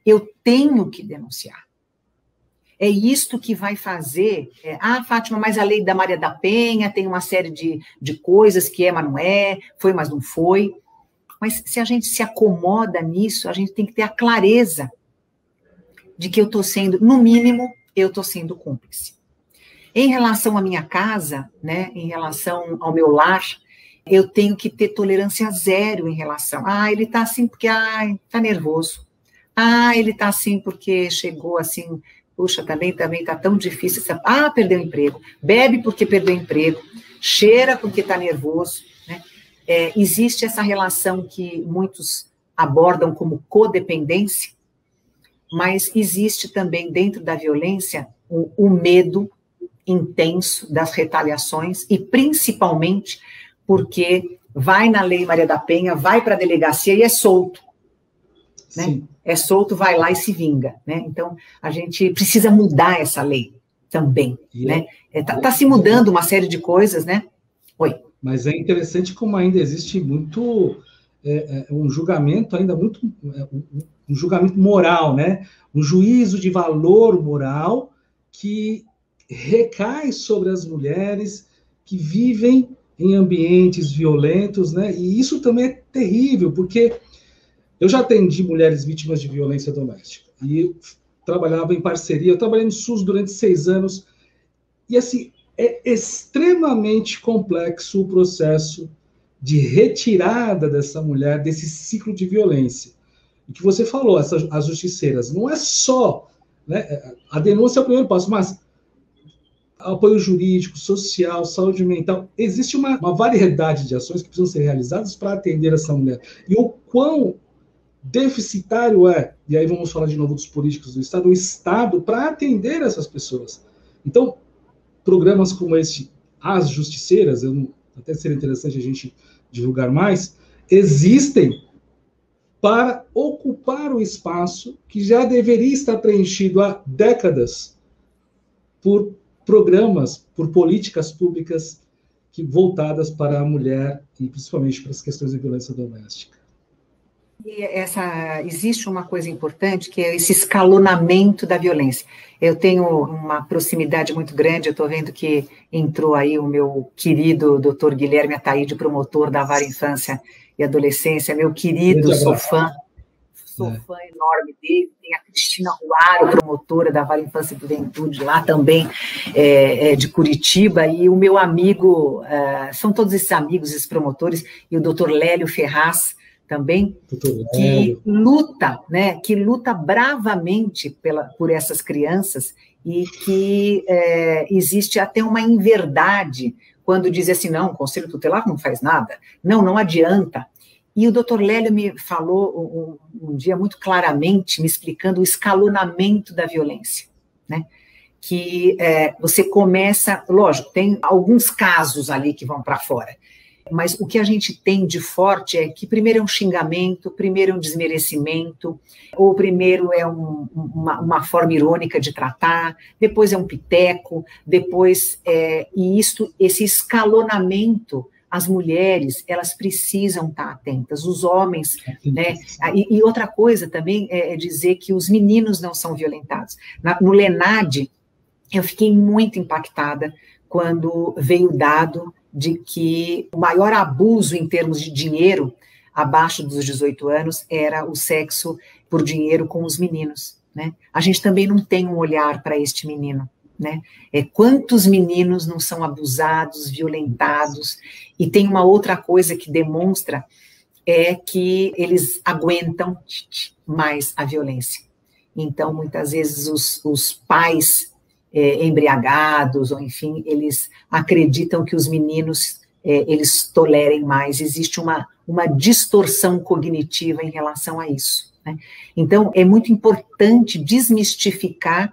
eu tenho que denunciar. É isto que vai fazer... Fátima, mas a lei da Maria da Penha tem uma série de coisas que mas não é, foi, mas não foi. Mas se a gente se acomoda nisso, a gente tem que ter a clareza de que eu estou sendo, no mínimo, eu estou sendo cúmplice. Em relação à minha casa, né, em relação ao meu lar, eu tenho que ter tolerância zero em relação. Ele está assim porque está nervoso. Ele está assim porque chegou assim... Puxa, também está tão difícil. Perdeu o emprego. Bebe porque perdeu o emprego. Cheira porque está nervoso. Né? Existe essa relação que muitos abordam como codependência, mas existe também dentro da violência o medo intenso das retaliações e principalmente porque vai na Lei Maria da Penha, vai para a delegacia e é solto. Né? É solto, vai lá e se vinga, né? Então, a gente precisa mudar essa lei também, né? Tá se mudando uma série de coisas, né? Oi. Mas é interessante como ainda existe muito um julgamento ainda muito um julgamento moral, né? Um juízo de valor moral que recai sobre as mulheres que vivem em ambientes violentos, né? E isso também é terrível, porque eu já atendi mulheres vítimas de violência doméstica e eu trabalhava em parceria, eu trabalhei no SUS durante 6 anos e, assim, é extremamente complexo o processo de retirada dessa mulher desse ciclo de violência. O que você falou, as justiceiras, não é só né? A denúncia é o primeiro passo, mas apoio jurídico, social, saúde mental, existe uma variedade de ações que precisam ser realizadas para atender essa mulher. E o quão deficitário é, e aí vamos falar de novo dos políticos do Estado, o Estado para atender essas pessoas. Então, programas como esse, As Justiceiras, até seria interessante a gente divulgar mais, existem para ocupar o espaço que já deveria estar preenchido há décadas por programas, por políticas públicas voltadas para a mulher e principalmente para as questões de violência doméstica. E existe uma coisa importante, que é esse escalonamento da violência. Eu tenho uma proximidade muito grande, eu estou vendo que entrou aí o meu querido doutor Guilherme Ataíde, promotor da Vara Infância e Adolescência, meu querido, sou fã enorme dele. Tem a Cristina Ruaro, promotora da Vara Infância e Juventude, lá também, de Curitiba, e o meu amigo, são todos esses amigos, esses promotores, e o doutor Lélio Ferraz, também, que luta bravamente por essas crianças, e que existe até uma inverdade quando diz assim, não, o Conselho Tutelar não faz nada, não adianta. E o doutor Lélio me falou um dia muito claramente, me explicando o escalonamento da violência, né? Que você começa, lógico, tem alguns casos ali que vão para fora, mas o que a gente tem de forte é que primeiro é um xingamento, primeiro é um desmerecimento, ou primeiro é uma forma irônica de tratar, depois é um piteco, depois esse escalonamento, as mulheres, elas precisam estar atentas, os homens, né? E outra coisa também é dizer que os meninos não são violentados. No LENAD, eu fiquei muito impactada quando veio o dado de que o maior abuso em termos de dinheiro, abaixo dos 18 anos, era o sexo por dinheiro com os meninos, né? A gente também não tem um olhar para este menino, né? Quantos meninos não são abusados, violentados? E tem uma outra coisa que demonstra, que eles aguentam mais a violência. Então, muitas vezes, os pais embriagados, ou enfim, eles acreditam que os meninos, eles tolerem mais. Existe uma distorção cognitiva em relação a isso, né? Então, é muito importante desmistificar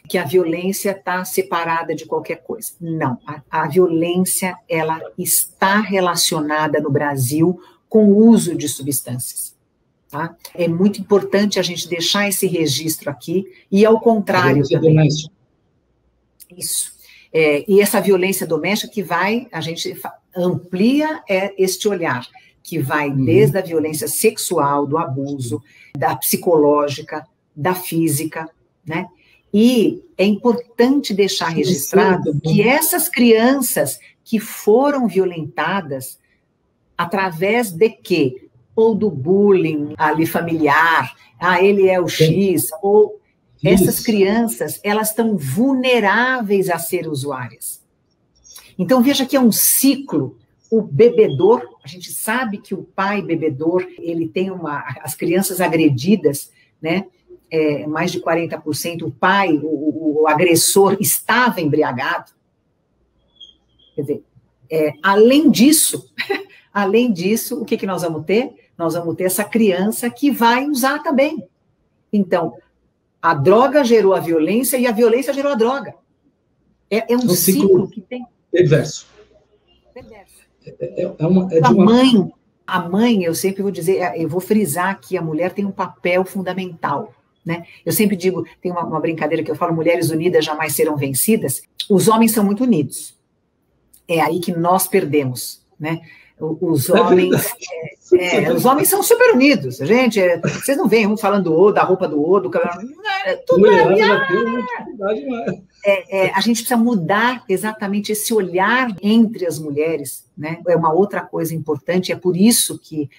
que a violência está separada de qualquer coisa. Não, a violência, ela está relacionada no Brasil com o uso de substâncias. Tá? É muito importante a gente deixar esse registro aqui, e ao contrário também. Isso. E essa violência doméstica a gente amplia este olhar, que vai desde a violência sexual, do abuso, da psicológica, da física, né? E é importante deixar registrado que essas crianças que foram violentadas através de quê? Ou do bullying ali familiar, ele é o X, ou essas crianças, elas estão vulneráveis a ser usuárias. Então, veja que é um ciclo. O bebedor, a gente sabe que o pai bebedor, ele tem as crianças agredidas, né? Mais de 40%, o pai, o agressor, estava embriagado. Quer dizer, além disso, o que nós vamos ter? Nós vamos ter essa criança que vai usar também. Então, a droga gerou a violência e a violência gerou a droga. É um ciclo que tem... Perverso. A mãe, eu sempre vou dizer, eu vou frisar que a mulher tem um papel fundamental, né? Eu sempre digo, tem uma brincadeira que eu falo, mulheres unidas jamais serão vencidas. Os homens são muito unidos. É aí que nós perdemos, né? Os homens são super unidos, gente. Vocês não veem um falando da roupa do cabelo. Tudo a gente precisa mudar exatamente esse olhar entre as mulheres, né? É uma outra coisa importante, é por isso que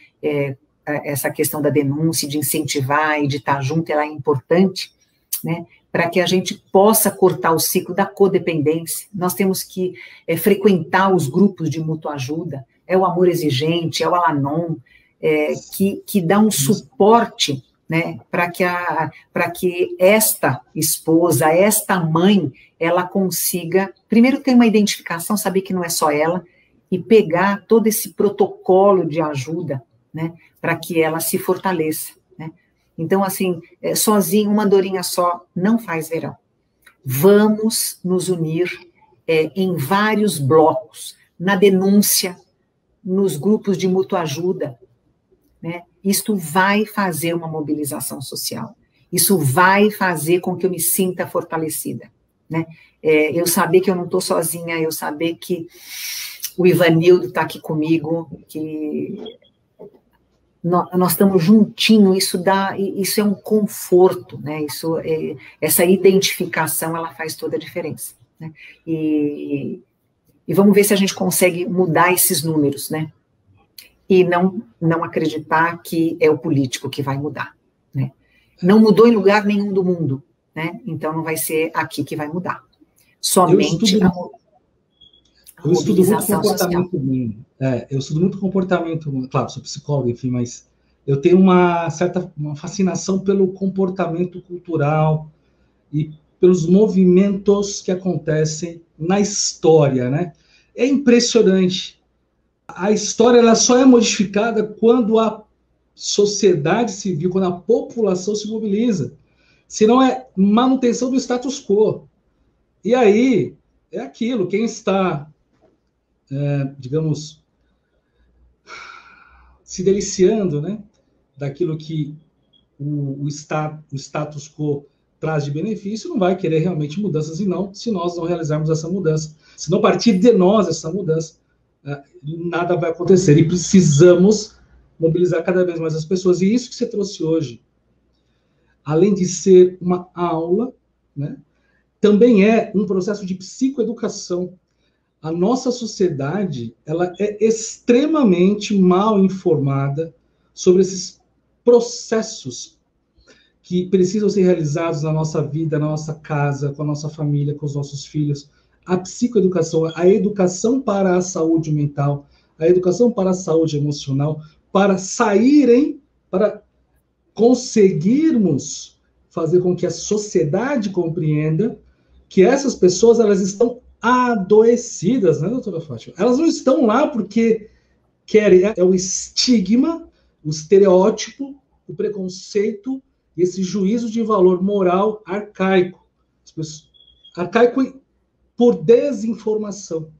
essa questão da denúncia, de incentivar e de estar junto, ela é importante, né? Para que a gente possa cortar o ciclo da codependência. Nós temos que frequentar os grupos de mútua ajuda, o Amor Exigente, o Alanon, que dá um suporte, né, para que esta esposa, esta mãe, ela consiga, primeiro, ter uma identificação, saber que não é só ela, e pegar todo esse protocolo de ajuda, né, para que ela se fortaleça, né. Então, assim, sozinho, uma andorinha só não faz verão. Vamos nos unir em vários blocos, na denúncia, nos grupos de mútua ajuda, né? Isto vai fazer uma mobilização social, isso vai fazer com que eu me sinta fortalecida, né? Eu saber que eu não estou sozinha, eu saber que o Ivanildo está aqui comigo, que nós estamos juntinhos, isso é um conforto, né? Essa identificação, ela faz toda a diferença, né? E vamos ver se a gente consegue mudar esses números, né? E não acreditar que é o político que vai mudar, né? Não mudou em lugar nenhum do mundo, né? Então não vai ser aqui que vai mudar. Somente eu estudo muito comportamento humano. Eu estudo muito comportamento humano. Claro, sou psicólogo, enfim, mas eu tenho uma fascinação pelo comportamento cultural e pelos movimentos que acontecem na história, né? É impressionante. A história ela só é modificada quando a sociedade civil, quando a população se mobiliza. Senão é manutenção do status quo. E aí é aquilo, quem está, digamos, se deliciando, né, daquilo que o status quo traz de benefício, não vai querer realmente mudanças, e não, se nós não realizarmos essa mudança. Se não partir de nós essa mudança, nada vai acontecer. E precisamos mobilizar cada vez mais as pessoas. E isso que você trouxe hoje, além de ser uma aula, né, também é um processo de psicoeducação. A nossa sociedade, ela é extremamente mal informada sobre esses processos que precisam ser realizados na nossa vida, na nossa casa, com a nossa família, com os nossos filhos. A psicoeducação, a educação para a saúde mental, a educação para a saúde emocional, para conseguirmos fazer com que a sociedade compreenda que essas pessoas, elas estão adoecidas, né, doutora Fátima? Elas não estão lá porque querem, é o estigma, o estereótipo, o preconceito e esse juízo de valor moral arcaico. Arcaico por desinformação,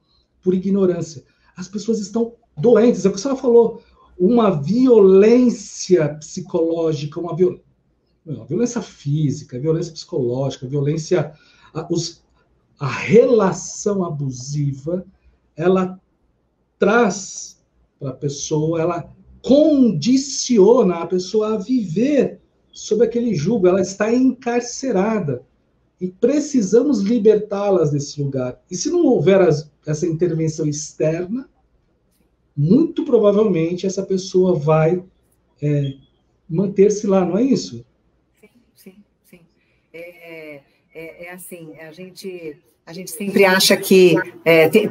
por ignorância. As pessoas estão doentes, é o que a senhora falou, uma violência psicológica, uma violência física, violência psicológica, a relação abusiva, ela traz para a pessoa, ela condiciona a pessoa a viver sob aquele jugo, ela está encarcerada. E precisamos libertá-las desse lugar. E se não houver essa intervenção externa, muito provavelmente essa pessoa vai manter-se lá, não é isso? Sim. Assim, a gente sempre acha que...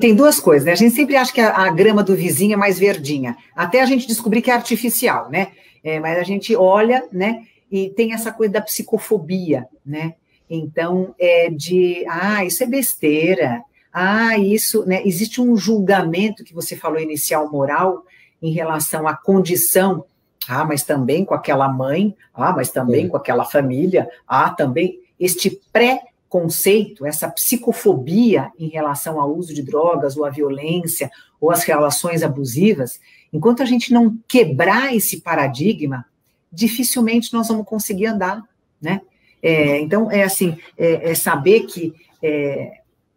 tem duas coisas, né? A gente sempre acha que a grama do vizinho é mais verdinha, até a gente descobrir que é artificial, né? Mas a gente olha, né? E tem essa coisa da psicofobia, né? Então, isso é besteira, isso, né? Existe um julgamento que você falou inicial moral em relação à condição, mas também com aquela mãe, mas também com aquela família, também este pré-conceito, essa psicofobia em relação ao uso de drogas, ou à violência, ou às relações abusivas, enquanto a gente não quebrar esse paradigma, dificilmente nós vamos conseguir andar, né? Então, saber que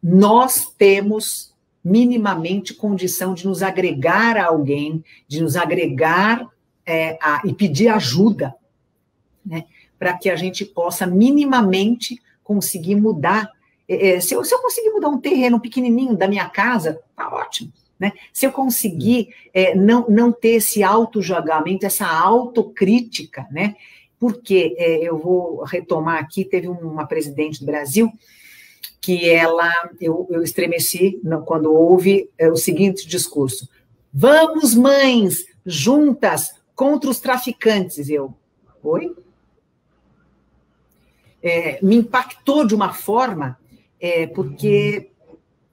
nós temos minimamente condição de nos agregar a alguém, de nos agregar e pedir ajuda, né, para que a gente possa minimamente conseguir mudar. Se eu conseguir mudar um terreno pequenininho da minha casa, tá ótimo, né? Se eu conseguir não ter esse auto-julgamento, essa autocrítica, né? Porque eu vou retomar aqui, teve uma presidente do Brasil que eu estremeci quando houve o seguinte discurso: vamos, mães, juntas contra os traficantes. Oi? me impactou de uma forma, porque,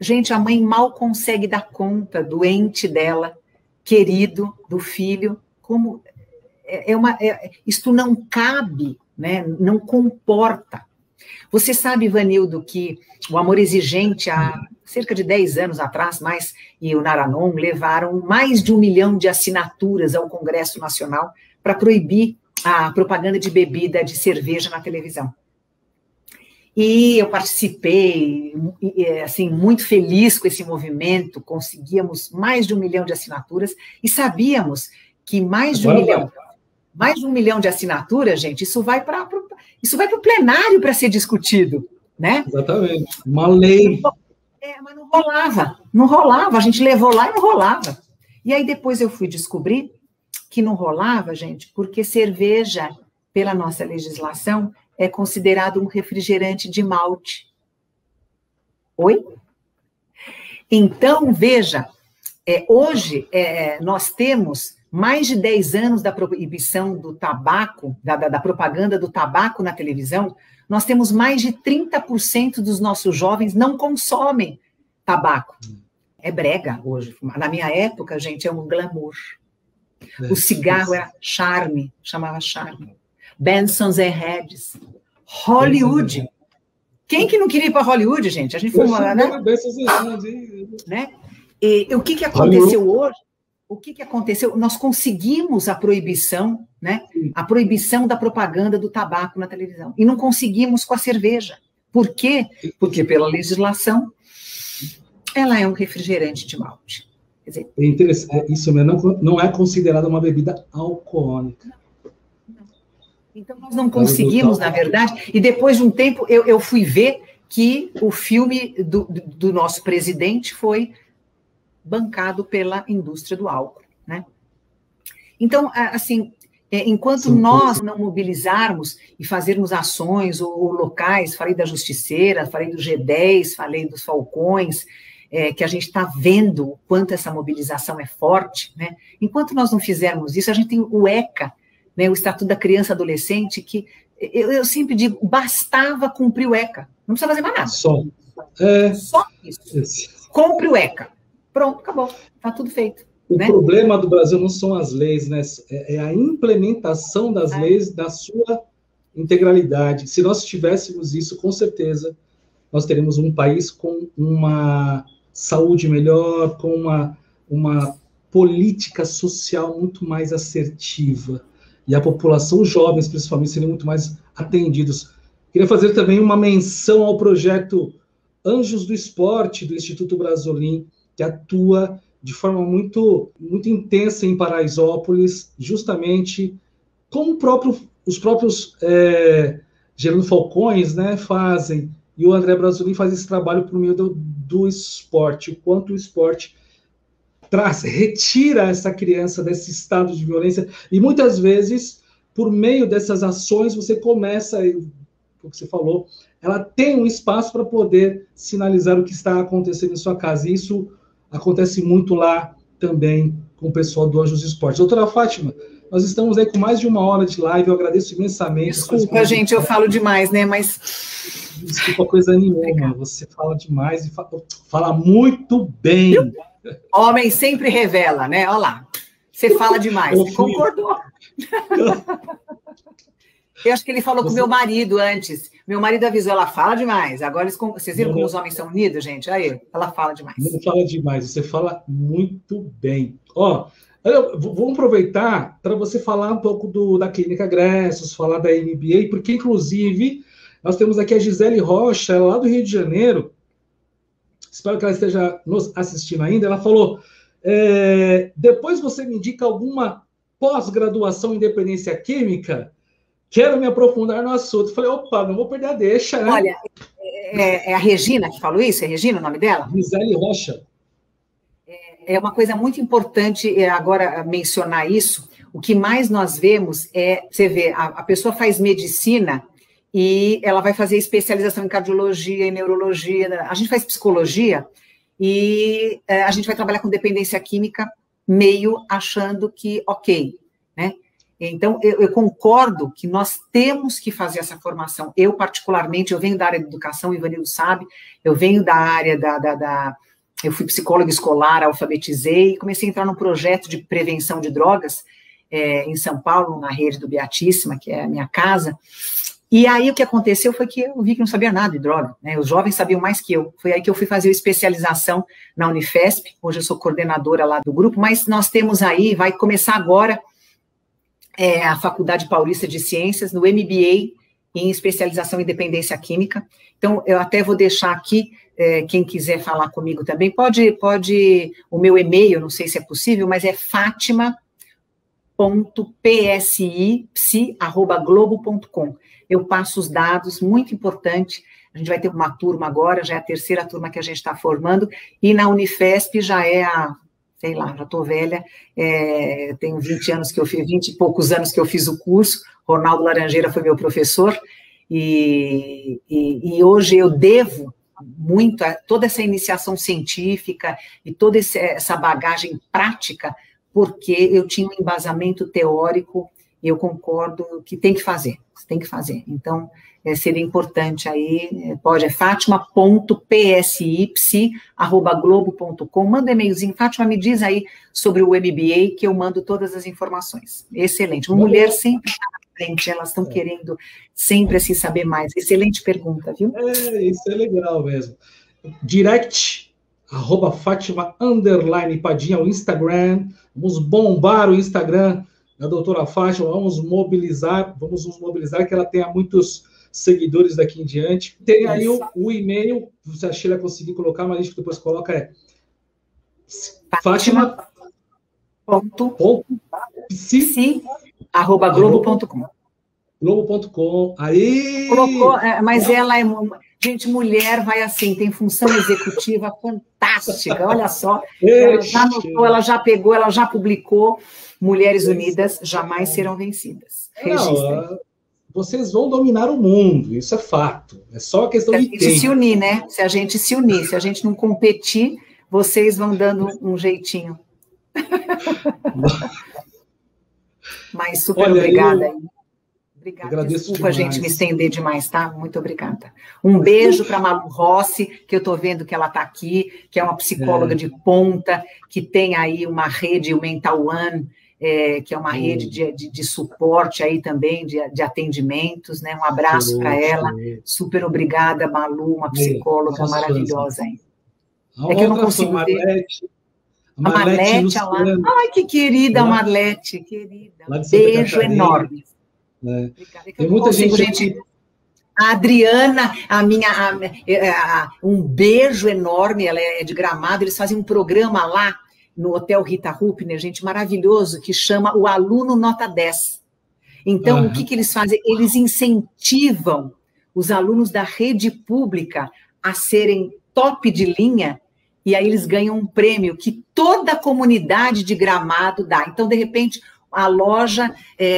gente, a mãe mal consegue dar conta do ente dela, querido, do filho, como isto não cabe, né? Não comporta. Você sabe, Ivanildo, que o Amor Exigente, há cerca de 10 anos atrás, e o Naranon levaram mais de 1 milhão de assinaturas ao Congresso Nacional para proibir a propaganda de bebida, de cerveja na televisão. E eu participei, assim, muito feliz com esse movimento, conseguíamos mais de 1 milhão de assinaturas, e sabíamos que mais de 1 milhão de assinaturas, gente, isso vai para o plenário para ser discutido, né? Exatamente, uma lei. Mas não rolava, a gente levou lá e não rolava. E aí depois eu fui descobrir que não rolava, gente, porque cerveja, pela nossa legislação, é considerado um refrigerante de malte. Oi? Então, veja, hoje nós temos mais de 10 anos da proibição do tabaco, da propaganda do tabaco na televisão, nós temos mais de 30% dos nossos jovens não consomem tabaco. É brega hoje. Na minha época, gente, é um glamour. O cigarro era charme, chamava charme. Benson's and Hedges. Hollywood. Quem que não queria ir para Hollywood, gente? A gente foi uma, né? E o que aconteceu hoje? O que aconteceu? Nós conseguimos a proibição, né? A proibição da propaganda do tabaco na televisão. E não conseguimos com a cerveja. Por quê? Porque pela legislação, ela é um refrigerante de malte. Quer dizer, é interessante, isso mesmo não é considerada uma bebida alcoólica. Então, nós não conseguimos, na verdade, e depois de um tempo eu fui ver que o filme do nosso presidente foi bancado pela indústria do álcool, né? Então, assim, enquanto nós não mobilizarmos e fazermos ações ou locais, falei da Justiceira, falei do G10, falei dos Falcões, que a gente está vendo o quanto essa mobilização é forte, né? Enquanto nós não fizermos isso, a gente tem o ECA, né, o Estatuto da Criança e Adolescente, que eu sempre digo, bastava cumprir o ECA, não precisa fazer mais nada. Só isso. Cumpre o ECA. Pronto, acabou. Está tudo feito. O problema do Brasil não são as leis, né? É a implementação das leis da sua integralidade. Se nós tivéssemos isso, com certeza, nós teríamos um país com uma saúde melhor, com uma política social muito mais assertiva. E a população, os jovens, principalmente, seriam muito mais atendidos. Queria fazer também uma menção ao projeto Anjos do Esporte, do Instituto Brasolim, que atua de forma muito, muito intensa em Paraisópolis, justamente como os próprios Gerando Falcões, né, fazem, e o André Brasolim faz esse trabalho por meio do esporte, o quanto o esporte retira essa criança desse estado de violência, e muitas vezes, por meio dessas ações, você começa, o que você falou, ela tem um espaço para poder sinalizar o que está acontecendo em sua casa, e isso acontece muito lá também com o pessoal do Anjos do Esporte. Doutora Fátima, nós estamos aí com mais de 1 hora de live, eu agradeço imensamente. Desculpa, gente, eu falo demais, né, mas... Desculpa coisa nenhuma, você fala demais e fala muito bem. Homem sempre revela, né? Olha lá, você fala demais, você concordou. Eu acho que ele falou com meu marido antes. Meu marido avisou, ela fala demais. Agora, vocês viram como os homens são unidos, gente? Aí, ela fala demais. Não fala demais, você fala muito bem. Ó, vamos aproveitar para você falar um pouco da Clínica Gressos, falar da MBA, porque, inclusive, nós temos aqui a Gisele Rocha, ela lá do Rio de Janeiro. Espero que ela esteja nos assistindo ainda. Ela falou, depois você me indica alguma pós-graduação em dependência química? Quero me aprofundar no assunto. Falei, opa, não vou perder a deixa, né? Olha, é a Regina que falou isso? É Regina o nome dela? Gisele Rocha. É uma coisa muito importante agora mencionar isso. O que mais nós vemos você vê, a pessoa faz medicina e ela vai fazer especialização em cardiologia, em neurologia, a gente faz psicologia e a gente vai trabalhar com dependência química meio achando que ok, né? Então, eu concordo que nós temos que fazer essa formação. Eu, particularmente, eu venho da área de educação, o Ivanildo sabe, eu venho da área eu fui psicóloga escolar, alfabetizei, e comecei a entrar num projeto de prevenção de drogas em São Paulo, na rede do Beatíssima, que é a minha casa. E aí o que aconteceu foi que eu vi que não sabia nada de droga, né? Os jovens sabiam mais que eu. Foi aí que eu fui fazer especialização na Unifesp, hoje eu sou coordenadora lá do grupo, mas nós temos aí, vai começar agora a Faculdade Paulista de Ciências, no MBA, em especialização em dependência química. Então, eu até vou deixar aqui, quem quiser falar comigo também, pode, o meu e-mail, não sei se é possível, mas é fatima.psi@globo.com. Eu passo os dados, muito importante. A gente vai ter uma turma agora, já é a terceira turma que a gente está formando, e na Unifesp já é sei lá, já estou velha, tenho 20 anos 20 e poucos anos que eu fiz o curso, Ronaldo Laranjeira foi meu professor, e hoje eu devo muito a toda essa iniciação científica e toda essa bagagem prática, porque eu tinha um embasamento teórico, e eu concordo que tem que fazer. Então, seria importante aí, é fatima.psi@globo.com, manda um e-mailzinho, Fátima, me diz aí sobre o MBA, que eu mando todas as informações. Excelente. Uma mulher sempre está na frente, elas estão querendo sempre assim saber mais. Excelente pergunta, viu? Isso é legal mesmo. Direct, @Fátima_Padinha, o Instagram. Vamos bombar o Instagram da doutora Fátima, vamos nos mobilizar, que ela tenha muitos seguidores daqui em diante. Tem aí o e-mail, se a Sheila conseguir colocar, mas a gente depois coloca, Fatima.psi@globo.com. Globo.com. Aí! Colocou, mas ela é... Gente, mulher vai assim, tem função executiva fantástica, olha só. Ela já anotou, ela já pegou, ela já publicou. Mulheres unidas jamais serão vencidas. Não, vocês vão dominar o mundo, isso é fato. É só questão de tempo. Se a gente se unir, né? Se a gente se unir, se a gente não competir, vocês vão dando um jeitinho. Mas super obrigada aí. Obrigada, desculpa a gente me estender demais, tá? Muito obrigada. Um beijo para a Malu Rossi, que eu estou vendo que ela está aqui, que é uma psicóloga de ponta, que tem aí uma rede, o Mental One, que é uma rede de suporte aí também, de atendimentos, né? Um abraço para ela. Super obrigada, Malu, uma psicóloga maravilhosa aí. É que eu não consigo ver. A Marlete, ai, que querida, Marlete, querida. Beijo enorme. Tem muita gente. A Adriana, um beijo enorme, ela é de Gramado, eles fazem um programa lá no Hotel Rita Rupner, gente, maravilhoso, que chama o Aluno Nota 10. Então, o que eles fazem? Eles incentivam os alunos da rede pública a serem top de linha, e aí eles ganham um prêmio que toda a comunidade de Gramado dá. Então, de repente, a loja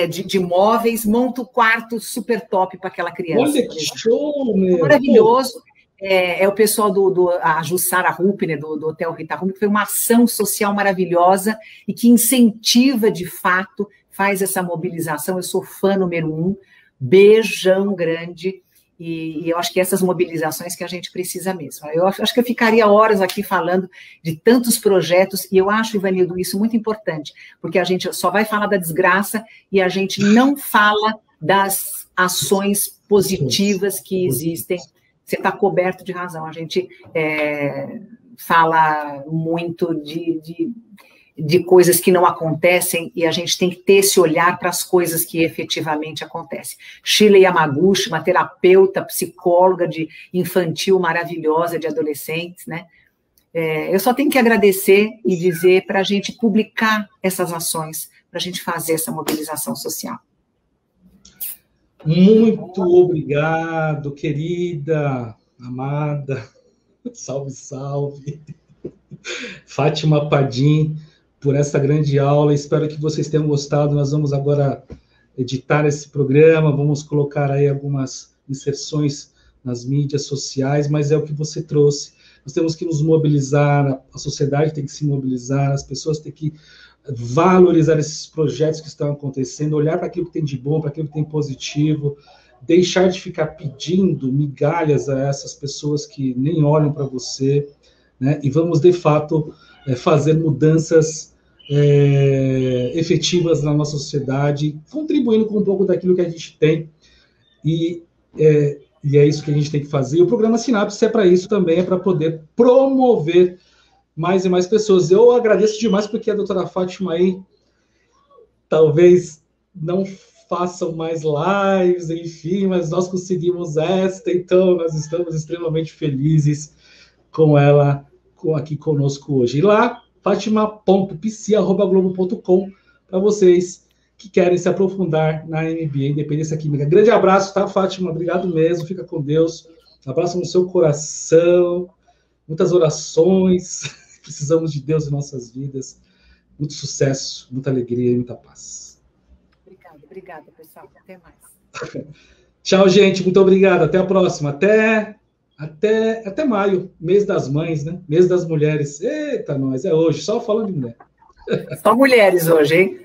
de móveis monta o quarto super top para aquela criança. Olha que show, meu! Maravilhoso. É o pessoal a Jussara Rupner, do Hotel Rita Rupner, que foi uma ação social maravilhosa e que incentiva, de fato, faz essa mobilização. Eu sou fã número 1, beijão grande, e eu acho que essas mobilizações que a gente precisa mesmo. Eu acho que eu ficaria horas aqui falando de tantos projetos, e eu acho, Ivanildo, isso muito importante, porque a gente só vai falar da desgraça e a gente não fala das ações positivas que existem. Você está coberto de razão, a gente fala muito de coisas que não acontecem, e a gente tem que ter esse olhar para as coisas que efetivamente acontecem. Sheila Yamaguchi, uma terapeuta, psicóloga de infantil maravilhosa, de adolescentes, né? Eu só tenho que agradecer e dizer para a gente publicar essas ações, para a gente fazer essa mobilização social. Muito obrigado, querida, amada. Salve, salve. Fátima Padim, por essa grande aula. Espero que vocês tenham gostado. Nós vamos agora editar esse programa, vamos colocar aí algumas inserções nas mídias sociais, mas é o que você trouxe. Nós temos que nos mobilizar, a sociedade tem que se mobilizar, as pessoas têm que valorizar esses projetos que estão acontecendo, olhar para aquilo que tem de bom, para aquilo que tem positivo, deixar de ficar pedindo migalhas a essas pessoas que nem olham para você, né? E vamos, de fato, fazer mudanças efetivas na nossa sociedade, contribuindo com um pouco daquilo que a gente tem, e é isso que a gente tem que fazer. E o programa Sinapse é para isso também, é para poder promover mais e mais pessoas. Eu agradeço demais, porque a doutora Fátima aí talvez não façam mais lives, enfim, mas nós conseguimos esta, então nós estamos extremamente felizes com ela aqui conosco hoje. E lá, fatima.pc@globo.com, para vocês que querem se aprofundar na MBA Independência Química. Grande abraço, tá, Fátima? Obrigado mesmo, fica com Deus. Abraço no seu coração, muitas orações, precisamos de Deus em nossas vidas. Muito sucesso, muita alegria e muita paz. Obrigada, pessoal. Até mais. Tchau, gente. Muito obrigado. Até a próxima. Até maio, mês das mães, né? Mês das mulheres. Eita, nós, é hoje, só falando de mulher. Só mulheres hoje, hein?